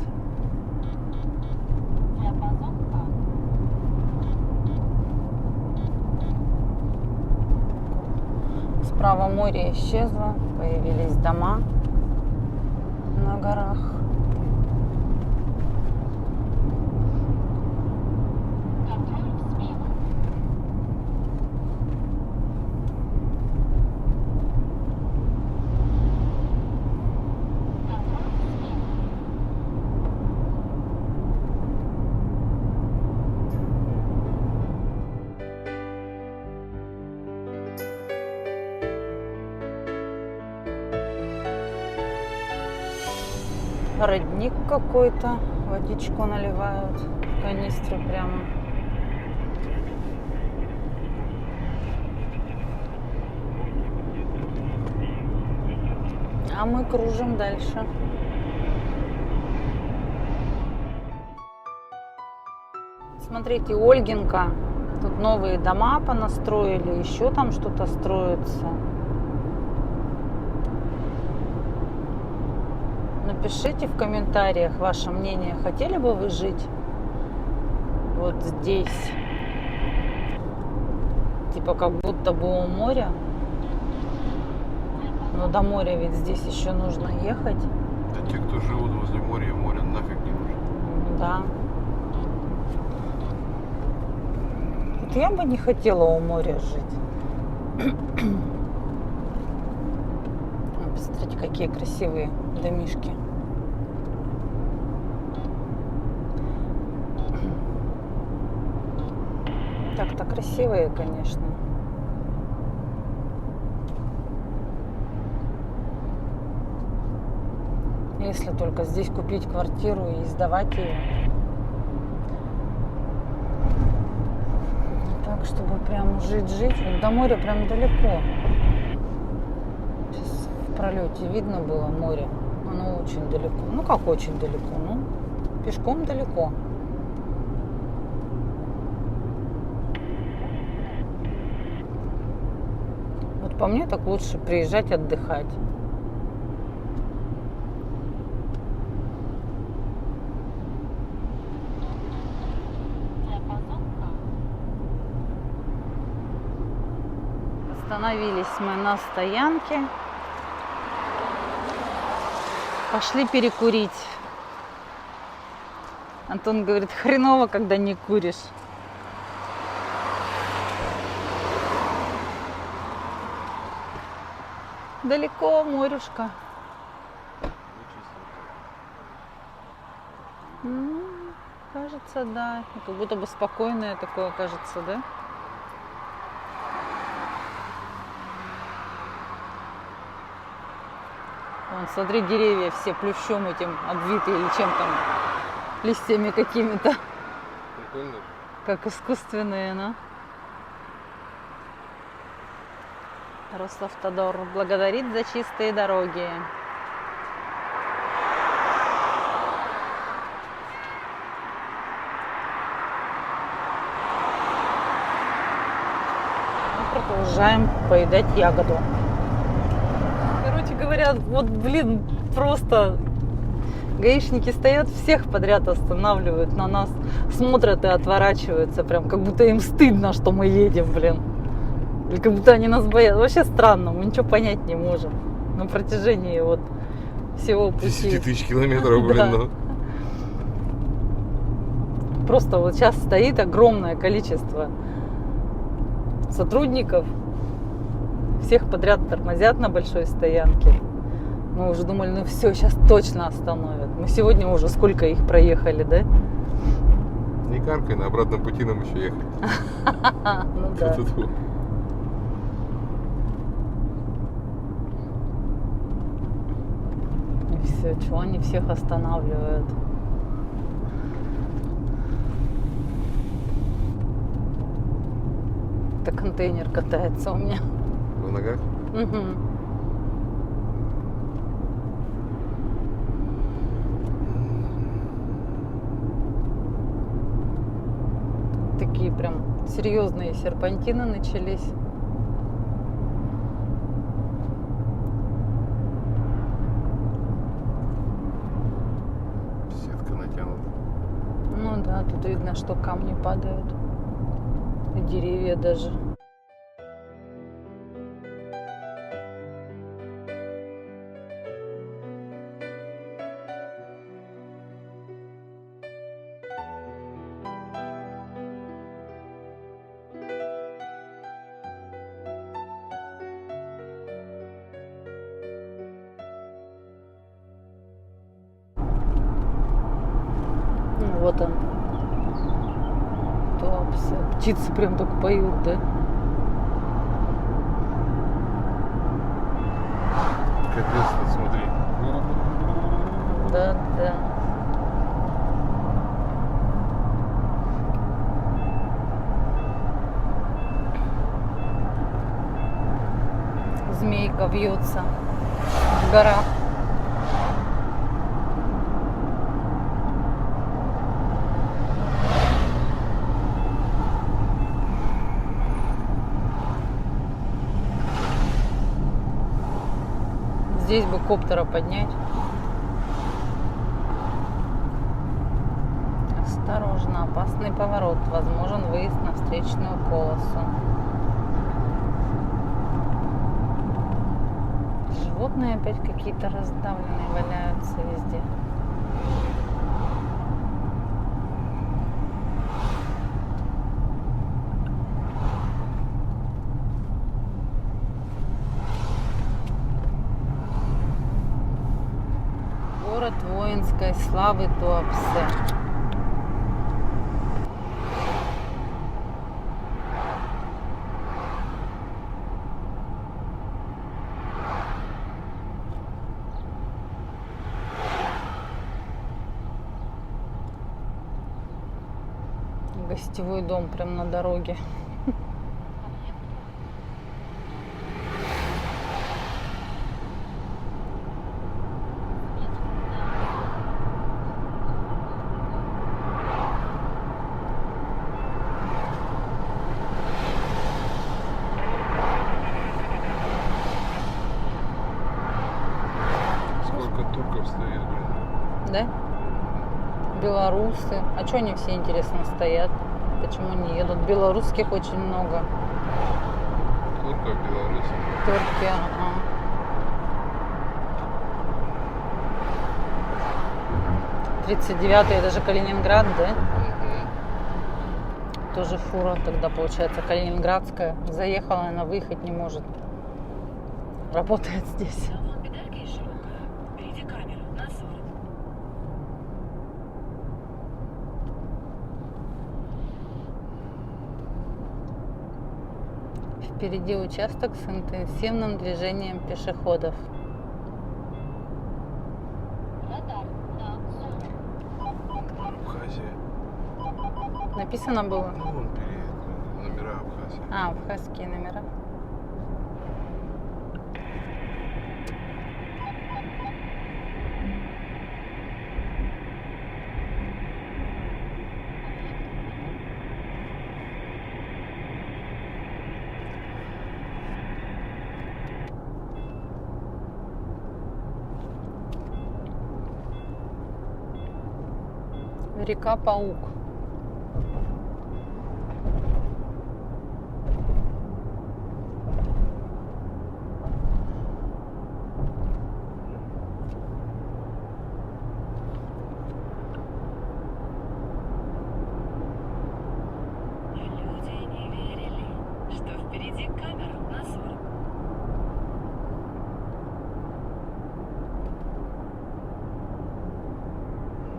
Справа море исчезло, появились дома на горах. Родник какой-то, водичку наливают в канистру прямо. А мы кружим дальше. Смотрите, Ольгинка. Тут новые дома понастроили, еще там что-то строится. Напишите в комментариях ваше мнение. Хотели бы вы жить вот здесь? Типа как будто бы у моря. Но до моря ведь здесь еще нужно ехать. Да те, кто живут возле моря, море нафиг не нужно. Да. Вот я бы не хотела у моря жить. Посмотрите, какие красивые домишки. Так-то красивые, конечно. Если только здесь купить квартиру и сдавать ее. Так, чтобы прям жить-жить. Вот до моря прям далеко. Сейчас в пролете видно было море. Оно очень далеко. Ну как очень далеко? Ну, пешком далеко. Вот по мне так лучше приезжать отдыхать. Остановились мы на стоянке. Пошли перекурить. Антон говорит, хреново, когда не куришь. Далеко морюшка. Кажется, да. Как будто бы спокойное такое, кажется, да? Вон, смотри, деревья все плющом этим обвиты или чем там, листьями какими-то. Прикольно. Как искусственные, ну. Росавтодор благодарит за чистые дороги. Мы продолжаем поедать ягоду. Короче говоря, вот, блин, просто гаишники стоят, всех подряд останавливают на нас, смотрят и отворачиваются, прям как будто им стыдно, что мы едем, блин. Или как будто они нас боятся. Вообще странно, мы ничего понять не можем. На протяжении вот всего пути. 10 тысяч километров, блин, Да. ну. Просто вот сейчас стоит огромное количество сотрудников. Всех подряд тормозят на большой стоянке. Мы уже думали, ну все, сейчас точно остановят. Мы сегодня уже сколько их проехали, да? Не каркай, на обратном пути нам еще ехать. Ну да. Ту-ту-ту. И все, чего они всех останавливают? Это контейнер катается у меня. На ногах? Угу. такие прям серьезные серпантины начались. Сетка натянута. Ну да, тут видно, что камни падают. И деревья даже. Ну, вот он. Туапсе. Птицы прям так поют, да? Капец, вот смотри. Да, да. Змейка вьется в горах. Здесь бы коптера поднять. Осторожно, опасный поворот. Возможен выезд на встречную полосу. Животные опять какие-то раздавленные валяются везде. Город воинской славы Туапсе. Гостевой дом прям на дороге. Сколько турков стоит, блин. Да? Белорусы. А что они все, интересно, стоят? Почему не едут? Белорусских очень много. Турков, белорусов. Турки, ага. Тридцать 39-й, это же Калининград, да? Тоже фура тогда, получается, калининградская. Заехала, она выехать не может. Работает здесь. Салон педалька и широкая. Впереди камера на 40. Впереди участок с интенсивным движением пешеходов. Абхазия. Написано было? Ну, вон перед номера Абхазии. А, абхазские номера. Река Паук. Люди не верили, что впереди камера на 40.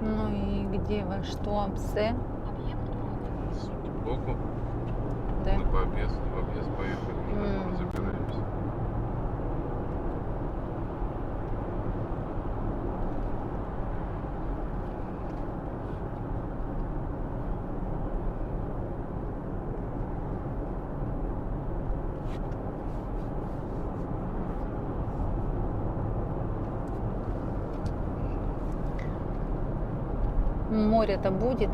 Ну и где во что Туапсе? Сбоку. Да? Мы в объезд поехали. М. Забираемся. Море-то будет.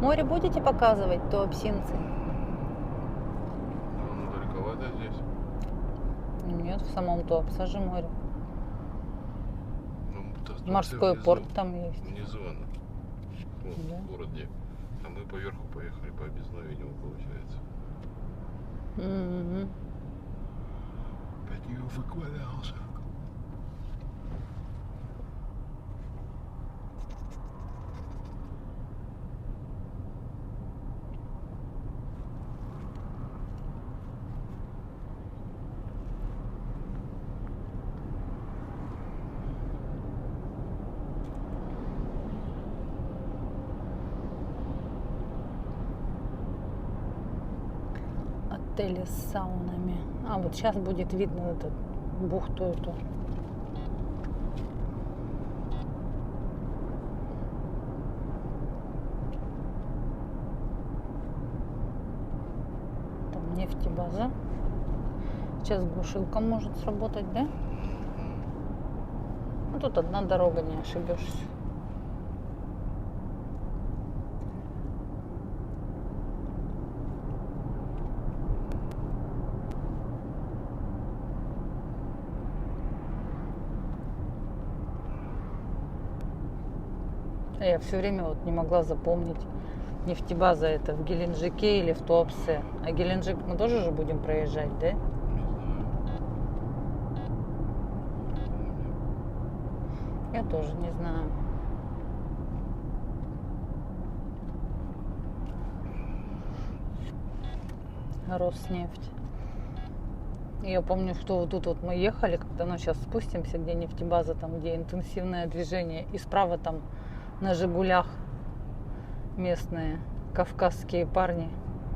Море будете показывать, Туапсинцы? Ну, далековато здесь. Нет, в самом Туапсе же море. Ну, Морской порт там есть. Внизу она. Вот, Да. в городе. А мы поверху поехали, по объездной, видимо, получается. Мгм. Под нее выквалялся. Отели с саунами. А вот сейчас будет видно эту бухту эту. Там нефтебаза. Сейчас глушилка может сработать, да? Ну тут одна дорога, не ошибешься. Я все время вот не могла запомнить, нефтебаза это в Геленджике или в Туапсе. А Геленджик мы тоже же будем проезжать, да? Не знаю. Я тоже не знаю. Роснефть. Я помню, что вот тут вот мы ехали, когда ну, сейчас спустимся, где нефтебаза, там, где интенсивное движение, и справа там на «Жигулях» местные кавказские парни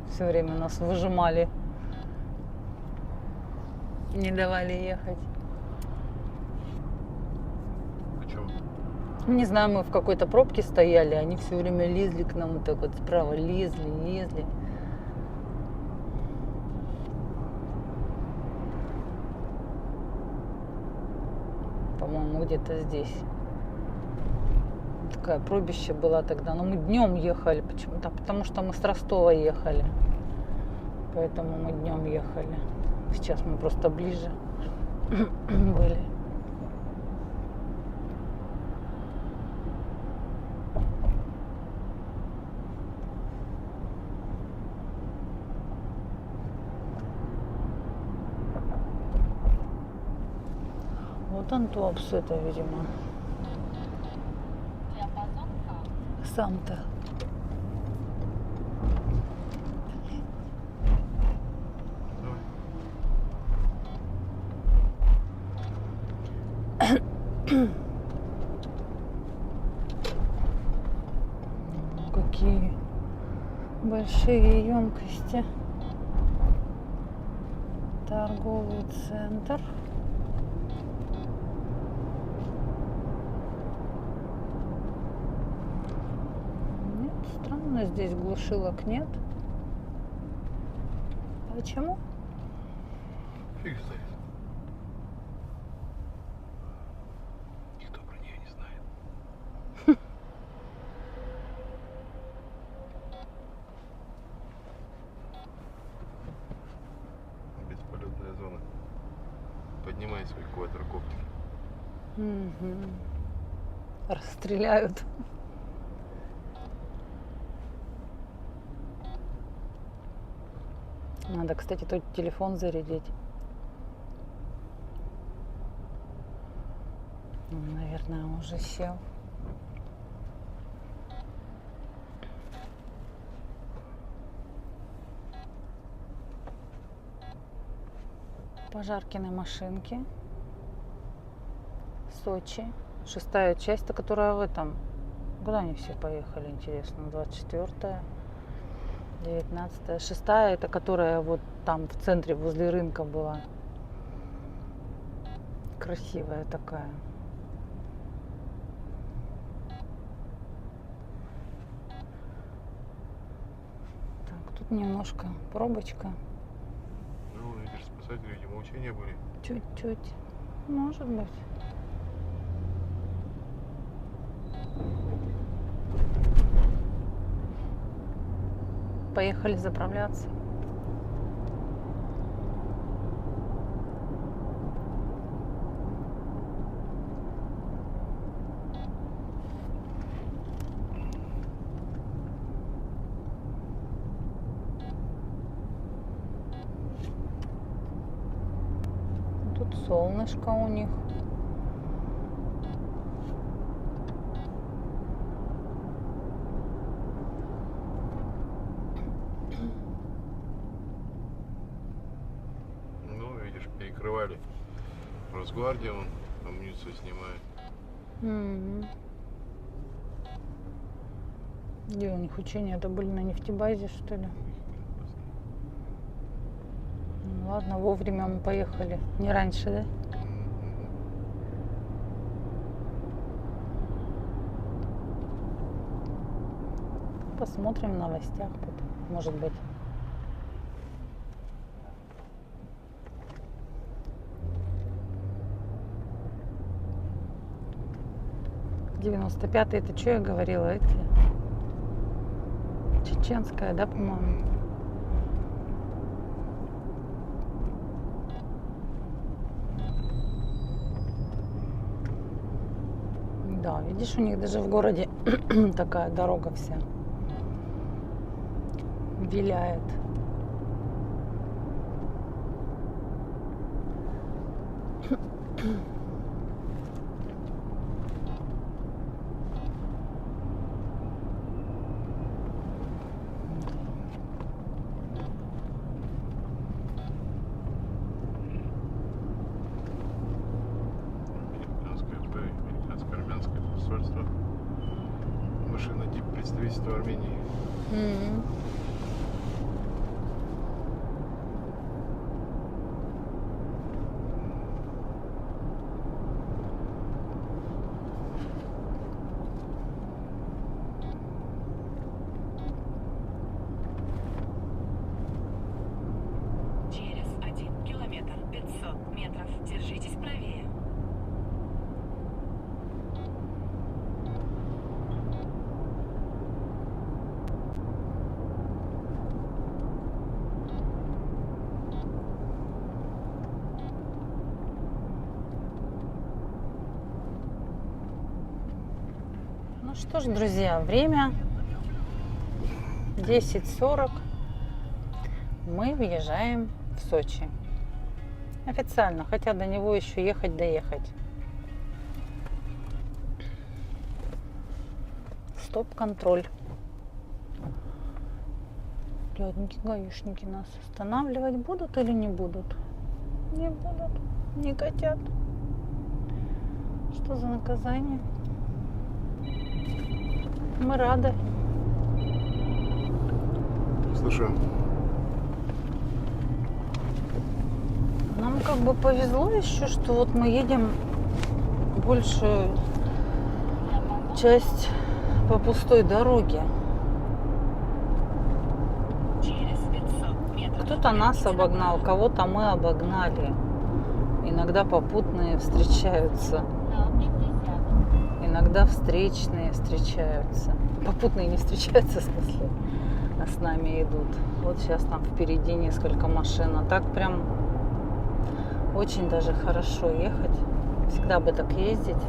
все время нас выжимали, не давали ехать. Почему? Не знаю, мы в какой-то пробке стояли, они все время лезли к нам вот так вот справа, лезли. По-моему, где-то здесь. Такая пробища была тогда. Но мы днем ехали. Почему-то, потому что мы с Ростова ехали. Поэтому мы днем ехали. Сейчас мы просто ближе были. Вот Антуапс это, видимо. Сам-то. Какие большие емкости. Торговый центр. Нет, странно, здесь глушилок нет. Почему? Фиг знает. Никто про нее не знает. Бесполетная зона. Поднимай свой квадрокоптер. Угу. Расстреляют. Надо, кстати, тут телефон зарядить. Наверное, уже сел. Пожаркины машинки. Сочи. 6-я часть, которая в этом. Куда они все поехали, интересно? 24-я, 19-я. 6-я, это которая вот там в центре возле рынка была. Красивая такая. Так, тут немножко пробочка. Ну, видишь, спасатели, видимо, учения были. Чуть-чуть. Может быть. Поехали заправляться. Тут солнышко у них. Ну, видишь, перекрывали Росгвардию, он амуницию снимает. М. Где у них учения? Это были на нефтебазе, что ли? Ну, ладно, вовремя мы поехали. Не раньше, да? Посмотрим в новостях потом, может быть. «95-й» это что я говорила? Это чеченская, да, по-моему? Да, видишь, у них даже в городе такая дорога вся виляет. Американско-армянское посольство. Машина тип представительства Армении. М. Через 1 километр 500 метров держитесь правее. Ну что ж, друзья, время 10:40. Мы въезжаем в Сочи. Официально, хотя до него еще доехать. Стоп-контроль. Рядненькие гаишники нас останавливать будут или не будут? Не будут, не хотят. Что за наказание? Мы рады. Слушаю. Нам как бы повезло еще, что вот мы едем большую часть по пустой дороге. Через 500 метров. Кто-то нас обогнал, кого-то мы обогнали. Иногда попутные встречаются. Иногда встречные встречаются. Попутные не встречаются, в смысле, а с нами идут. Вот сейчас там впереди несколько машин. А так прям очень даже хорошо ехать. Всегда бы так ездить.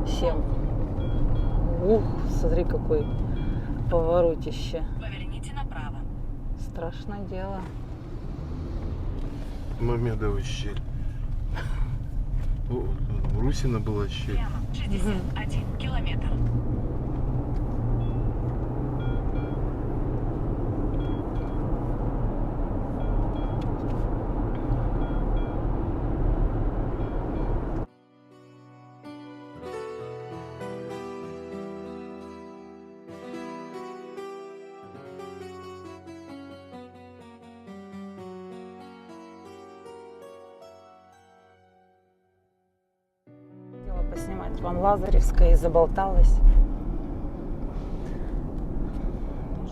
Всем. Ух, смотри, какой поворотище. Поверните направо. Страшное дело. Мамедова щель. О, у Русина была щель. Прямо 61 километр. Хотела поснимать вам Лазаревское и заболталась.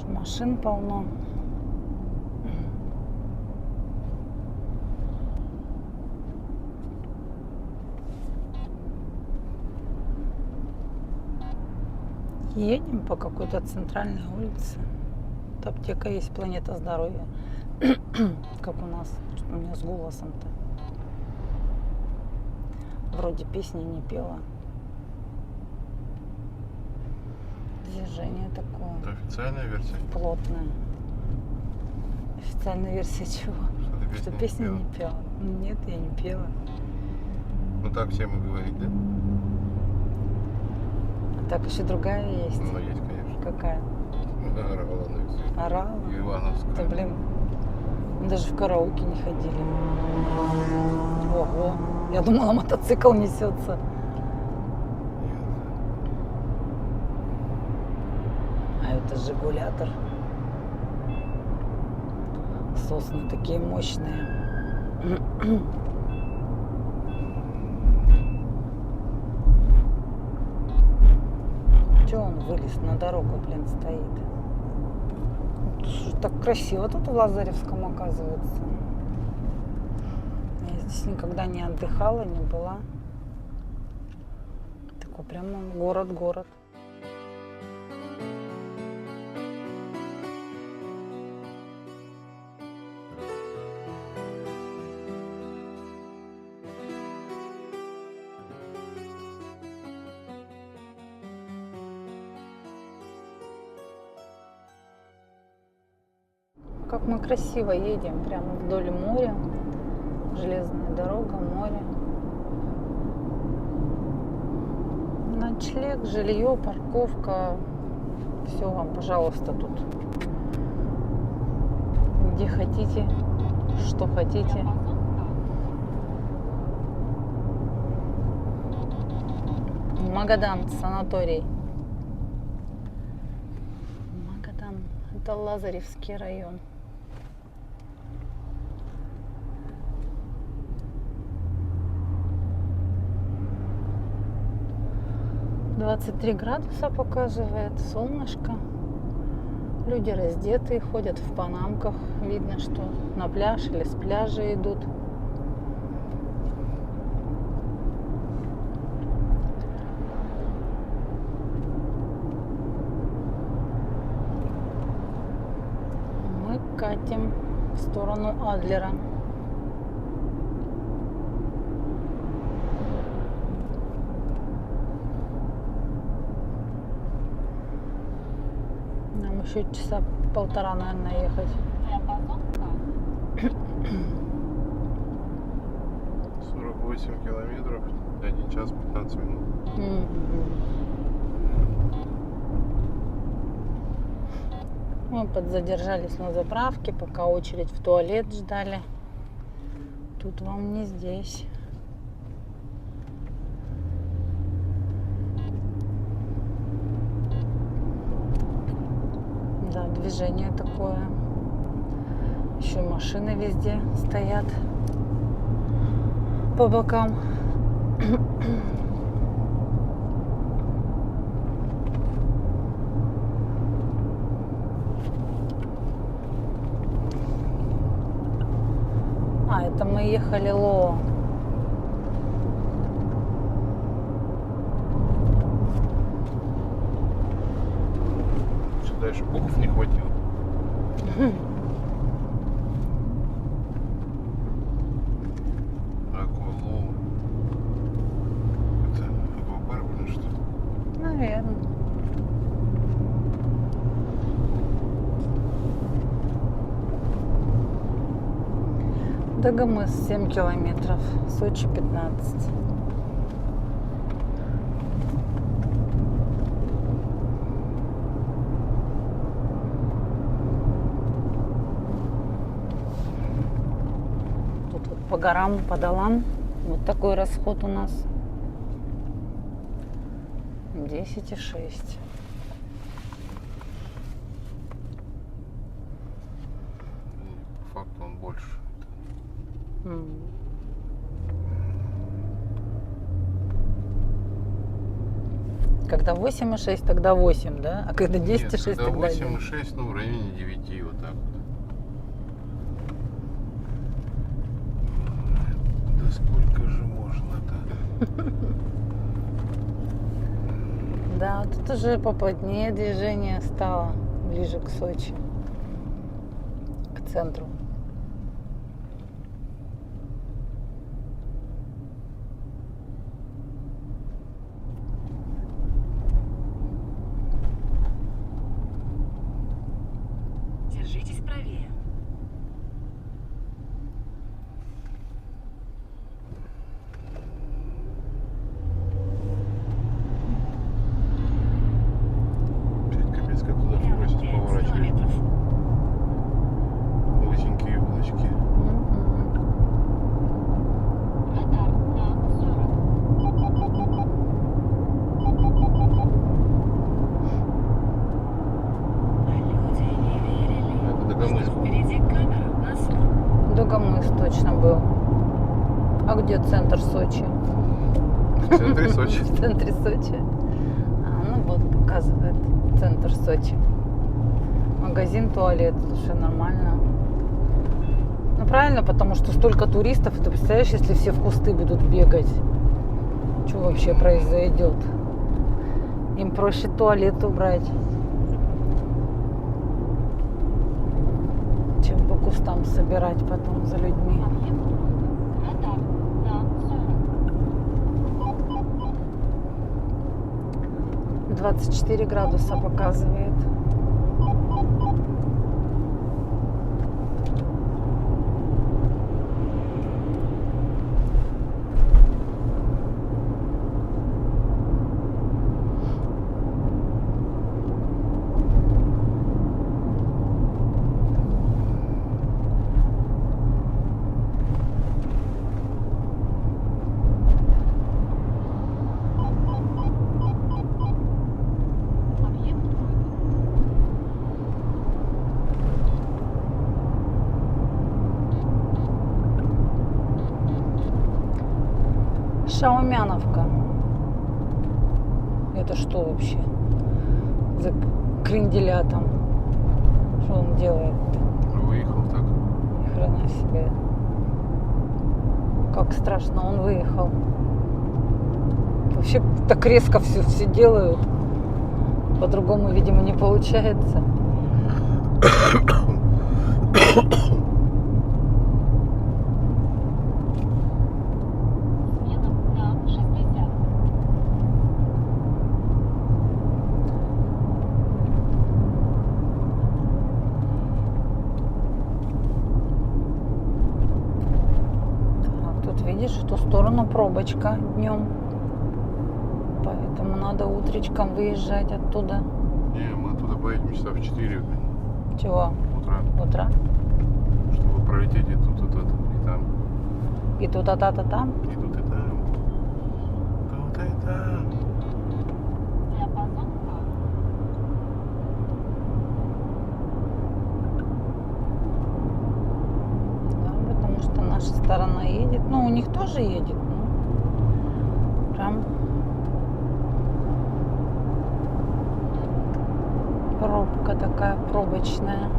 Машин полно. Едем по какой-то центральной улице. Вот аптека есть, Планета Здоровья. Как у нас. Что у меня с голосом-то? Вроде песни не пела. Движение такое. Это официальная версия? Плотная. Официальная версия чего? Что ты Что песни не пела. Нет, я не пела. Ну так всем и говорить, да? А так еще другая есть. Ну, есть, конечно. Какая? Орала на все. Орала? Ивановская. Да блин. Мы даже в караоке не ходили. Ого. Я думала, мотоцикл несется. А это Жигулятор. Сосны такие мощные. Че он вылез на дорогу, блин, стоит? Так красиво тут в Лазаревском, оказывается. Я здесь никогда не отдыхала, не была. Такой прямо город-город. Как мы красиво едем, прямо вдоль моря. Железная дорога, море. Ночлег, жилье, парковка. Все вам, пожалуйста, тут. Где хотите, что хотите. Магадан, санаторий. Магадан, это Лазаревский район. «23 градуса» показывает, солнышко. Люди раздетые, ходят в панамках. Видно, что на пляж или с пляжа идут. Мы катим в сторону Адлера. Нам еще часа полтора, наверное, ехать. 48 километров, 1 час 15 минут. Мы подзадержались на заправке, пока очередь в туалет ждали. Тут вам не здесь. Да, движение такое. Еще машины везде стоят по бокам. А, это мы ехали Лоо. Что дальше букв не хватило. Аквалоу. Это аквапарк, блин, что ли? Наверное. Дагомыс 7 километров, Сочи 15. Тут вот по горам, по долам вот такой расход у нас. 10,6. По факту он больше. Когда 8,6, тогда 8, да? А когда 10,6, Нет, когда тогда 8,6, ну в районе 9, вот так вот. Да сколько же можно-то? Да, тут уже поплотнее движение стало, ближе к Сочи. центру. Держитесь правее. Капец, как туда Прямо сейчас 5 поворачивать. километров. Узенькие улочки. А люди не верили, Это Дагомыс. что впереди камера на 40. Дагомыс точно был. А где центр Сочи? В центре Сочи. В центре Сочи. Ну вот, показывает центр Сочи. Магазин, туалет, слушай, нормально. Ну правильно, потому что столько туристов, ты представляешь, если все в кусты будут бегать, что вообще произойдет? Им проще туалет убрать, чем по кустам собирать потом за людьми. 24 градуса показывает. Шаумяновка. Это что вообще? За кренделя там. Что он делает? Выехал так. Ни хрена себе. Как страшно, он выехал. Вообще так резко все делают. По-другому, видимо, не получается. Видишь, в ту сторону пробочка днем. Поэтому надо утречком выезжать оттуда. Не, мы оттуда поедем часа в 4 Чего? утра, Утра? чтобы пролететь и тут, и там. И тут, там? И тут, и там. Тут, и там. Да, потому что наша сторона едет. Ну, у них тоже едет. Ну, прям пробка такая пробочная.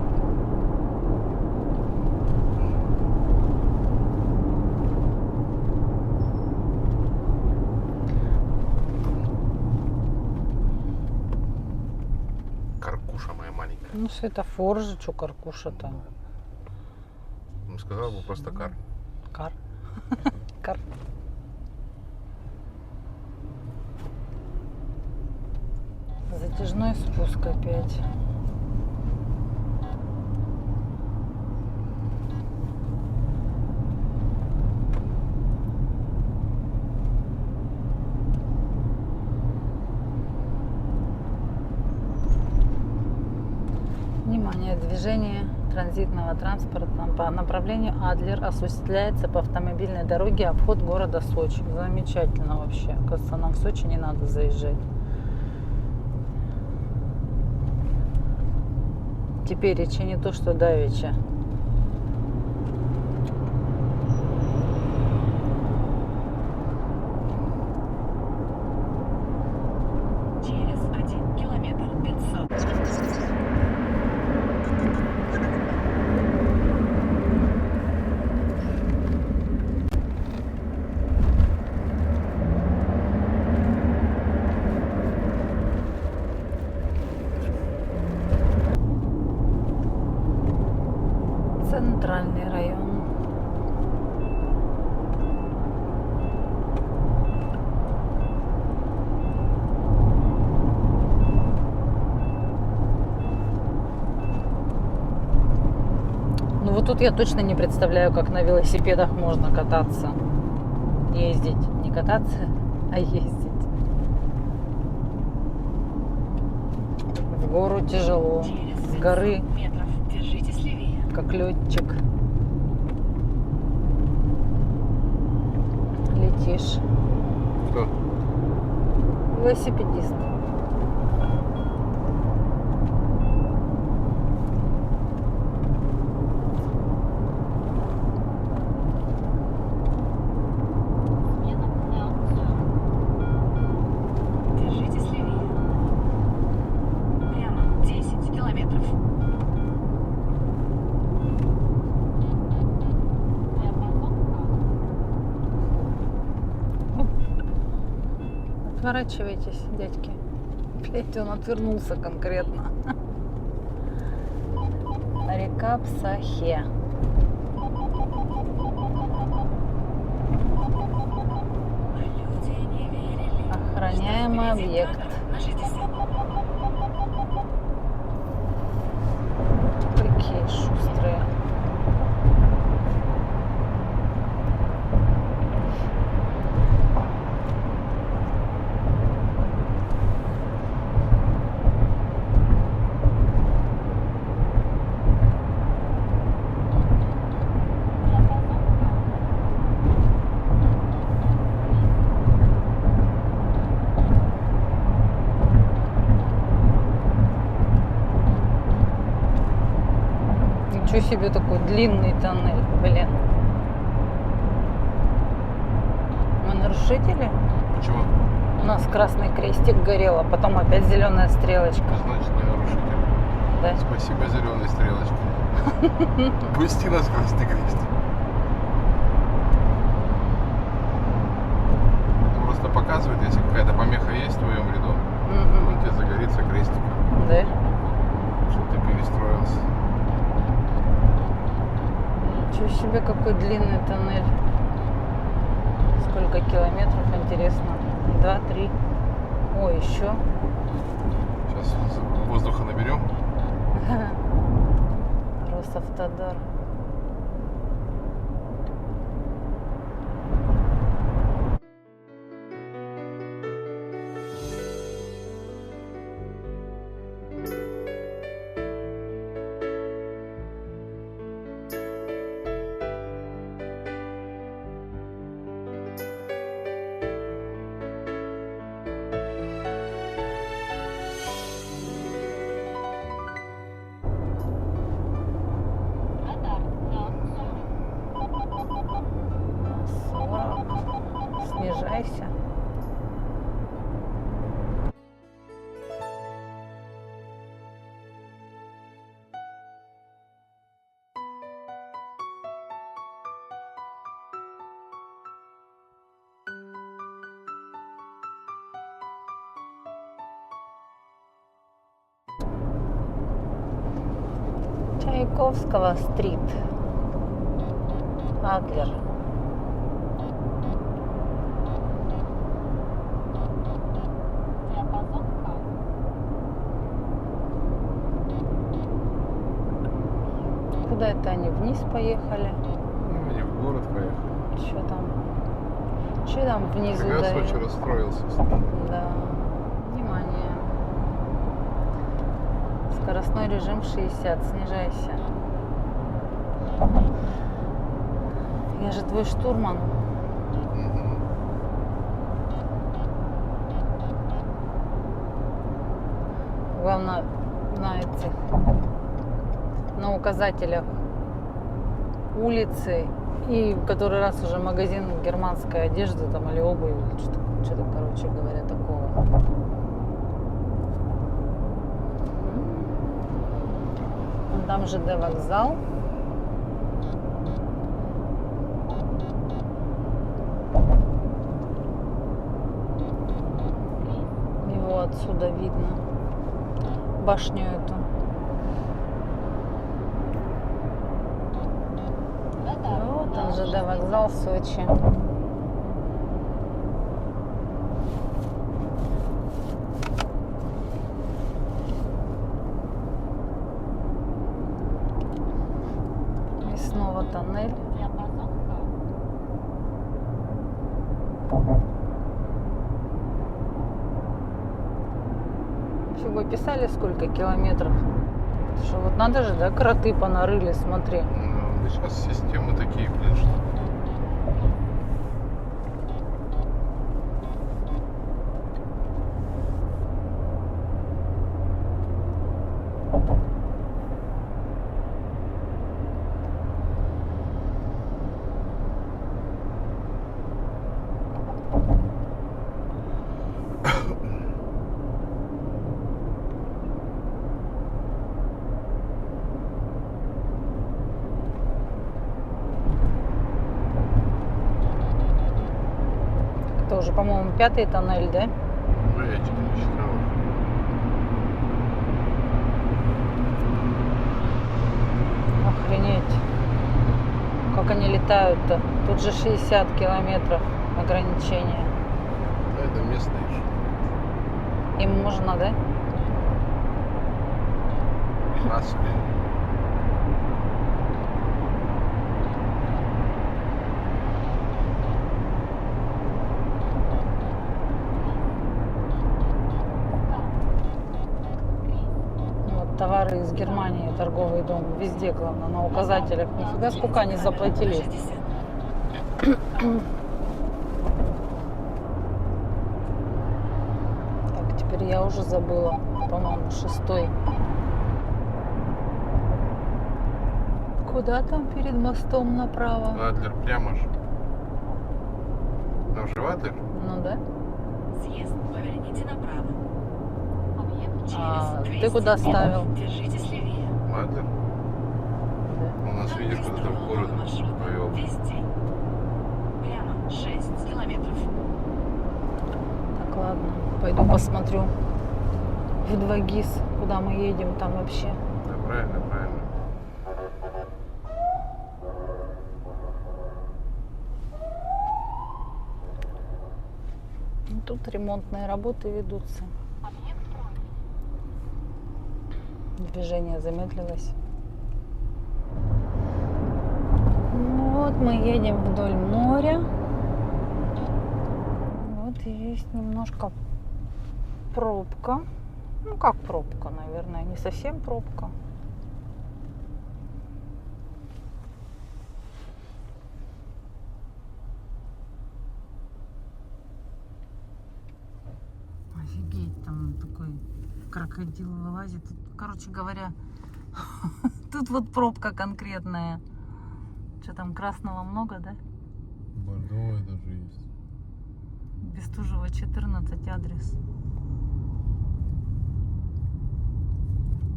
Каркуша моя маленькая. Ну, светофор же, что каркуша-то? Ну, сказал бы просто кар. Кар. Кар. Затяжной спуск опять. Внимание, движение транзитного транспорта по направлению Адлер осуществляется по автомобильной дороге обход города Сочи. Замечательно вообще. Оказывается, нам в Сочи не надо заезжать. Теперь речи не то, что давеча. Через 1 километр 500. тут я точно не представляю, как на велосипедах можно кататься. Ездить. Не кататься, а ездить. В гору тяжело. Через С горы, 500 метров держитесь левее. как летчик. Летишь. Кто? Велосипедист. Держитесь левее. Прямо 10 километров. Отворачивайтесь, дядьки. Блять, он отвернулся конкретно. Река Псахе. Люди не верили. Охраняемый что впереди объект. камера на 60. Какие шустрые. Ничего себе, такой длинный тоннель, блин. Мы нарушители? Почему? У нас красный крестик горел, а потом опять зеленая стрелочка. Значит, не нарушитель. Да? Спасибо, зеленой стрелочке. Пусти нас, красный крестик. Это просто показывает, если какая-то помеха есть в твоем ряду, Мгм. он тебе загорится крестиком, Да? что ты перестроился. Ничего себе, какой длинный тоннель. Сколько километров, интересно? 2-3. Ой, еще. Сейчас воздуха наберем. Росавтодор. Радар на 40. 40. Снижайся. Чайковского стрит. Адлер. Куда это они вниз поехали? Ну, они в город поехали. Что там? Что там внизу Я дают? Сочи расстроился. Да. Внимание. Скоростной режим 60. Снижайся. Я же твой штурман. Мгм. Главное, на этих, на указателях улицы и в который раз уже магазин германской одежды там или обуви, что-то, короче говоря, такого. Там ЖД вокзал. Его отсюда видно. Башню эту. Вот он, ЖД вокзал Сочи. Из Еще бы писали, сколько километров. Что вот надо же, да, кроты понарыли, смотри. Ну, сейчас системы такие, блин, что... Это уже, по-моему, 5-й тоннель, да? Ну, я тебе не считал. Охренеть. Как они летают-то? Тут же 60 километров ограничения. Да, это местные же. Им можно, да? Нас, Вот товары из Германии, торговый дом. Везде, главное, на указателях. Нифига, сколько они заплатили. 60. Так, теперь я уже забыла. По-моему, 6-й. Куда там перед мостом направо? Адлер прямо же. Там же Адлер? Ну да. Съезд, поверните направо. Объект А, через ты куда 200 ставил? метров. Держитесь левее. Адлер? У нас, видишь, куда-то в город Маршрут повел. вести. Прямо 6 километров. Так, ладно. Пойду посмотрю в 2GIS, куда мы едем там вообще. Да, правильно, правильно. Ну, тут ремонтные работы ведутся. Движение замедлилось. Ну вот мы едем вдоль моря. Вот и есть немножко пробка. Ну как пробка, наверное, не совсем пробка. Офигеть, там такой крокодил вылазит. Короче говоря, тут вот пробка конкретная. Что там, красного много, да? Бордовая даже есть. Бестужева, 14 адрес.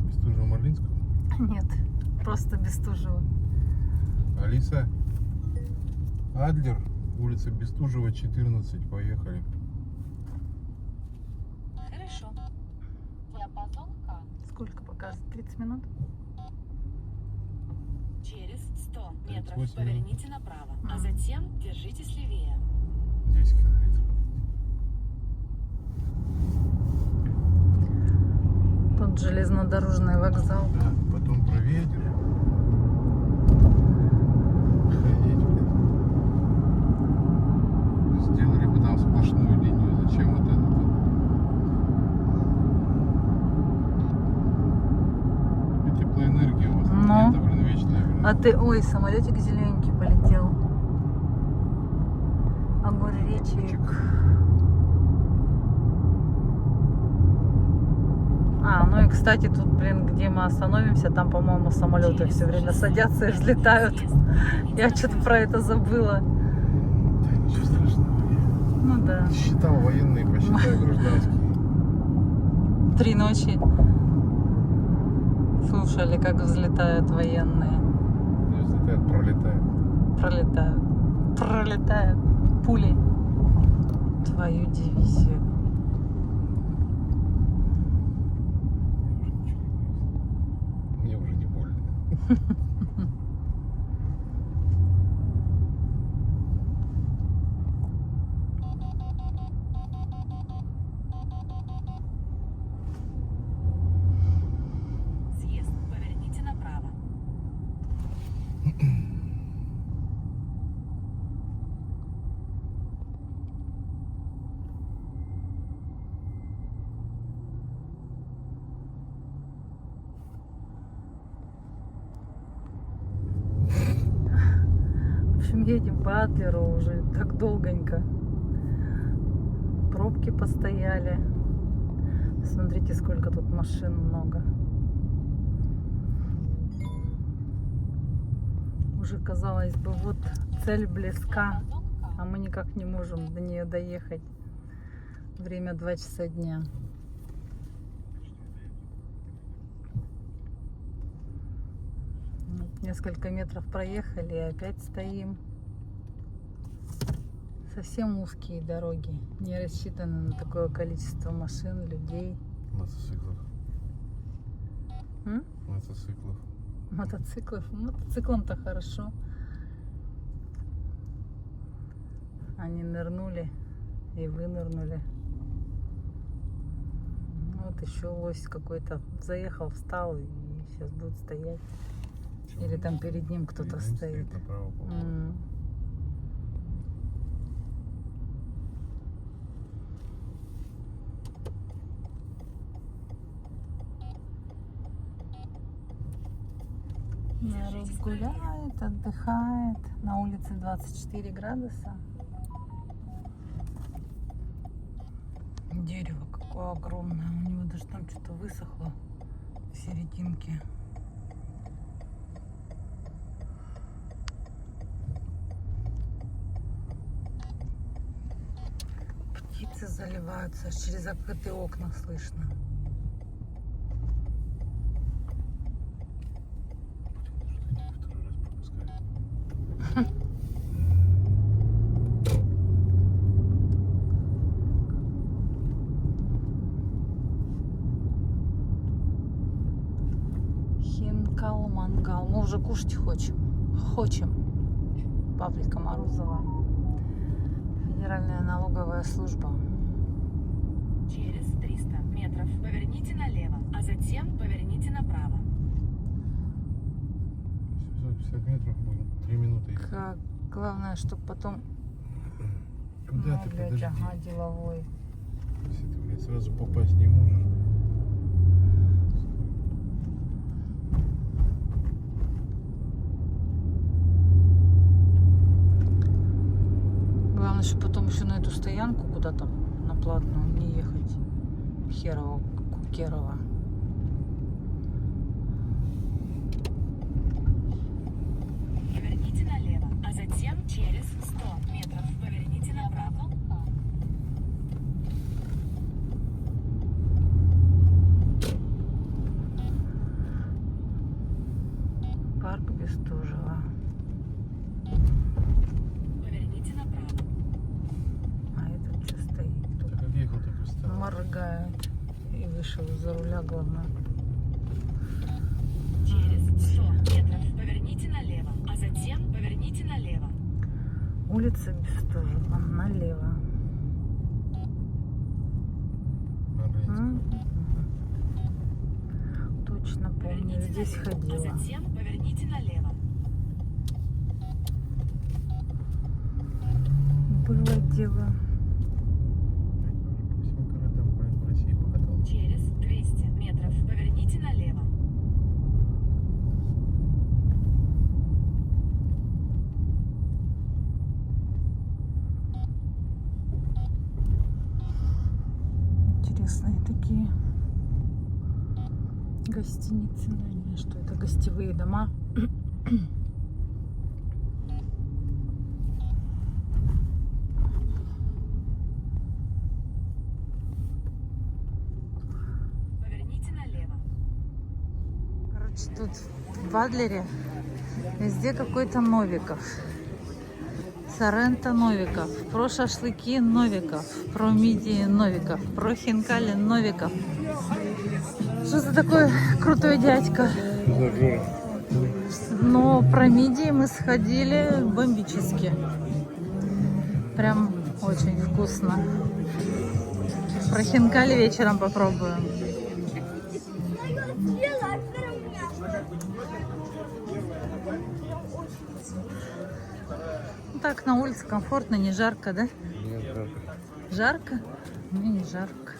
Бестужево-Марлинского? Нет, просто Бестужева. Алиса? Адлер, улица Бестужева, 14. Поехали. Хорошо. Сколько показывает? 30 минут? Через 100 метров 38 поверните направо, а затем держитесь левее. 10 километров. Тут железнодорожный вокзал. Да, потом правее держи. Охренеть, блин. Сделали бы там сплошную линию. Зачем вот это? Теплоэнергия у вас. Ну. Это, блин, вечная, блин. А ты, ой, самолетик зелененький полетел. Огуречек. А, ну и, кстати, тут, блин, где мы остановимся, там, по-моему, самолеты все время садятся и взлетают. Я что-то про это забыла. Да, ничего страшного. Ну да. Считал военные, посчитаю гражданские. 3 ночи слушали, как взлетают военные. Взлетают, пролетают. Пролетают. Пролетают пули твою дивизию. Мне уже не больно. Съезд, поверните направо. общем, едем по Адлеру уже так долгонько. Пробки постояли. Смотрите, сколько тут машин много. Уже, казалось бы, вот цель близка, а мы никак не можем до нее доехать. Время 2 часа дня. Вот несколько метров проехали и опять стоим. Совсем узкие дороги, не рассчитаны на такое количество машин, людей. Мотоциклов. М? Мотоциклов. Мотоциклов. Мотоциклам-то хорошо. Они нырнули и вынырнули. Вот еще лось какой-то заехал, встал и сейчас будет стоять. Или там перед ним кто-то стоит. Народ гуляет, отдыхает. На улице 24 градуса. Дерево какое огромное. У него даже там что-то высохло в серединке. Птицы заливаются, аж через закрытые окна слышно. Хинкал-мангал. Мы уже кушать хочем. Павлика Морозова. Федеральная налоговая служба. Через 300 метров поверните налево, а затем поверните направо. 750 метров будем. 3 минуты. Главное, чтобы потом... Куда Ну, ты, блядь, подожди. ага, деловой. Если ты, блядь, сразу попасть не можешь. Главное, чтобы потом еще на эту стоянку куда-то на платную не ехать. Херово, Кукерово. Поверните налево, а затем через 100 метров поверните направо. Парк Бестужева. Поверните направо. А этот что стоит тут? Так как ехал, так и встал. Моргает. И вышел из-за руля, главное. Через 100 метров поверните налево, а затем поверните налево. Улица Бестужева. Налево. Точно помню, Поверните здесь налево, а ходила. затем поверните налево. Было дело. По всем городам, блин, в России покатал. Через 200 метров поверните налево. Интересные такие гостиницы, наверное, что это гостевые дома. Поверните налево. Короче, тут в Адлере везде какой-то Новиков. Соренто Новиков. Про шашлыки Новиков. Про мидии Новиков. Про хинкали Новиков. Что за такой крутой дядька? Но про мидии мы сходили бомбически. Прям очень вкусно. Про хинкали вечером попробуем. Ну, так, на улице комфортно, не жарко, да? Нет, жарко. Жарко? Мне не жарко.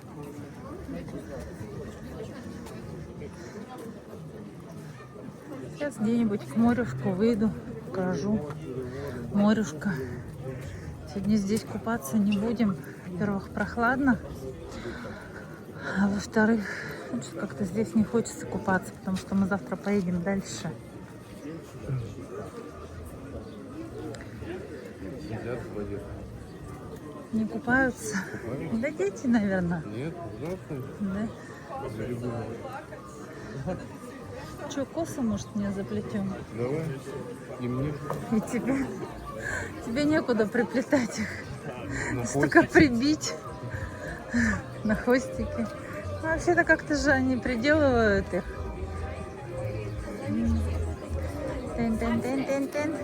Сейчас где-нибудь к морюшку выйду, покажу. морюшка. Сегодня здесь купаться не будем. Во-первых, прохладно. А во-вторых, что-то как-то здесь не хочется купаться, потому что мы завтра поедем дальше. Сидят в воде. Не купаются? Да дети, наверное. Нет, взрослые. Да. Че, косы, может, мне заплетем? Давай. И мне. И тебе? Тебе некуда приплетать их. На Только прибить на хвостики. Ну, вообще-то как-то же они приделывают их. Тын-тын-тын-тын-тын.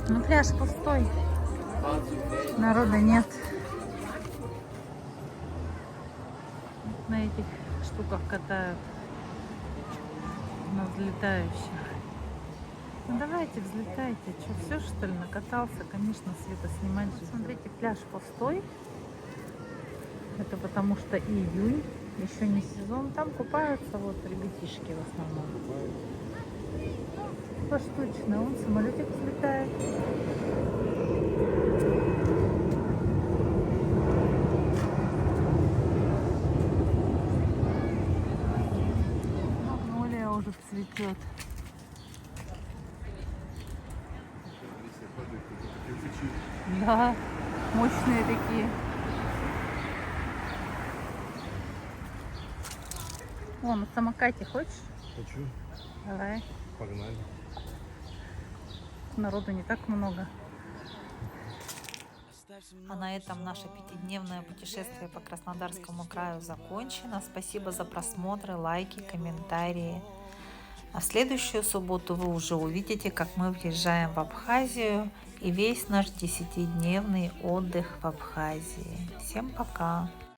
Ну, пляж пустой. Народа нет. На этих штуках катают. На взлетающих. Ну давайте, взлетайте. Что, все что ли накатался? Конечно, Света снимать же. Смотрите, пляж пустой. Это потому что июнь. Еще не сезон. Там купаются вот ребятишки в основном. Ну, поштучно. Вон самолетик взлетает. Магнолия уже цветет. Да, мощные такие. О, на самокате хочешь? Хочу. Давай. Погнали. Народу не так много. А на этом наше 5-дневное путешествие по Краснодарскому краю закончено. Спасибо за просмотры, лайки, комментарии. А в следующую субботу вы уже увидите, как мы въезжаем в Абхазию и весь наш 10-дневный отдых в Абхазии. Всем пока!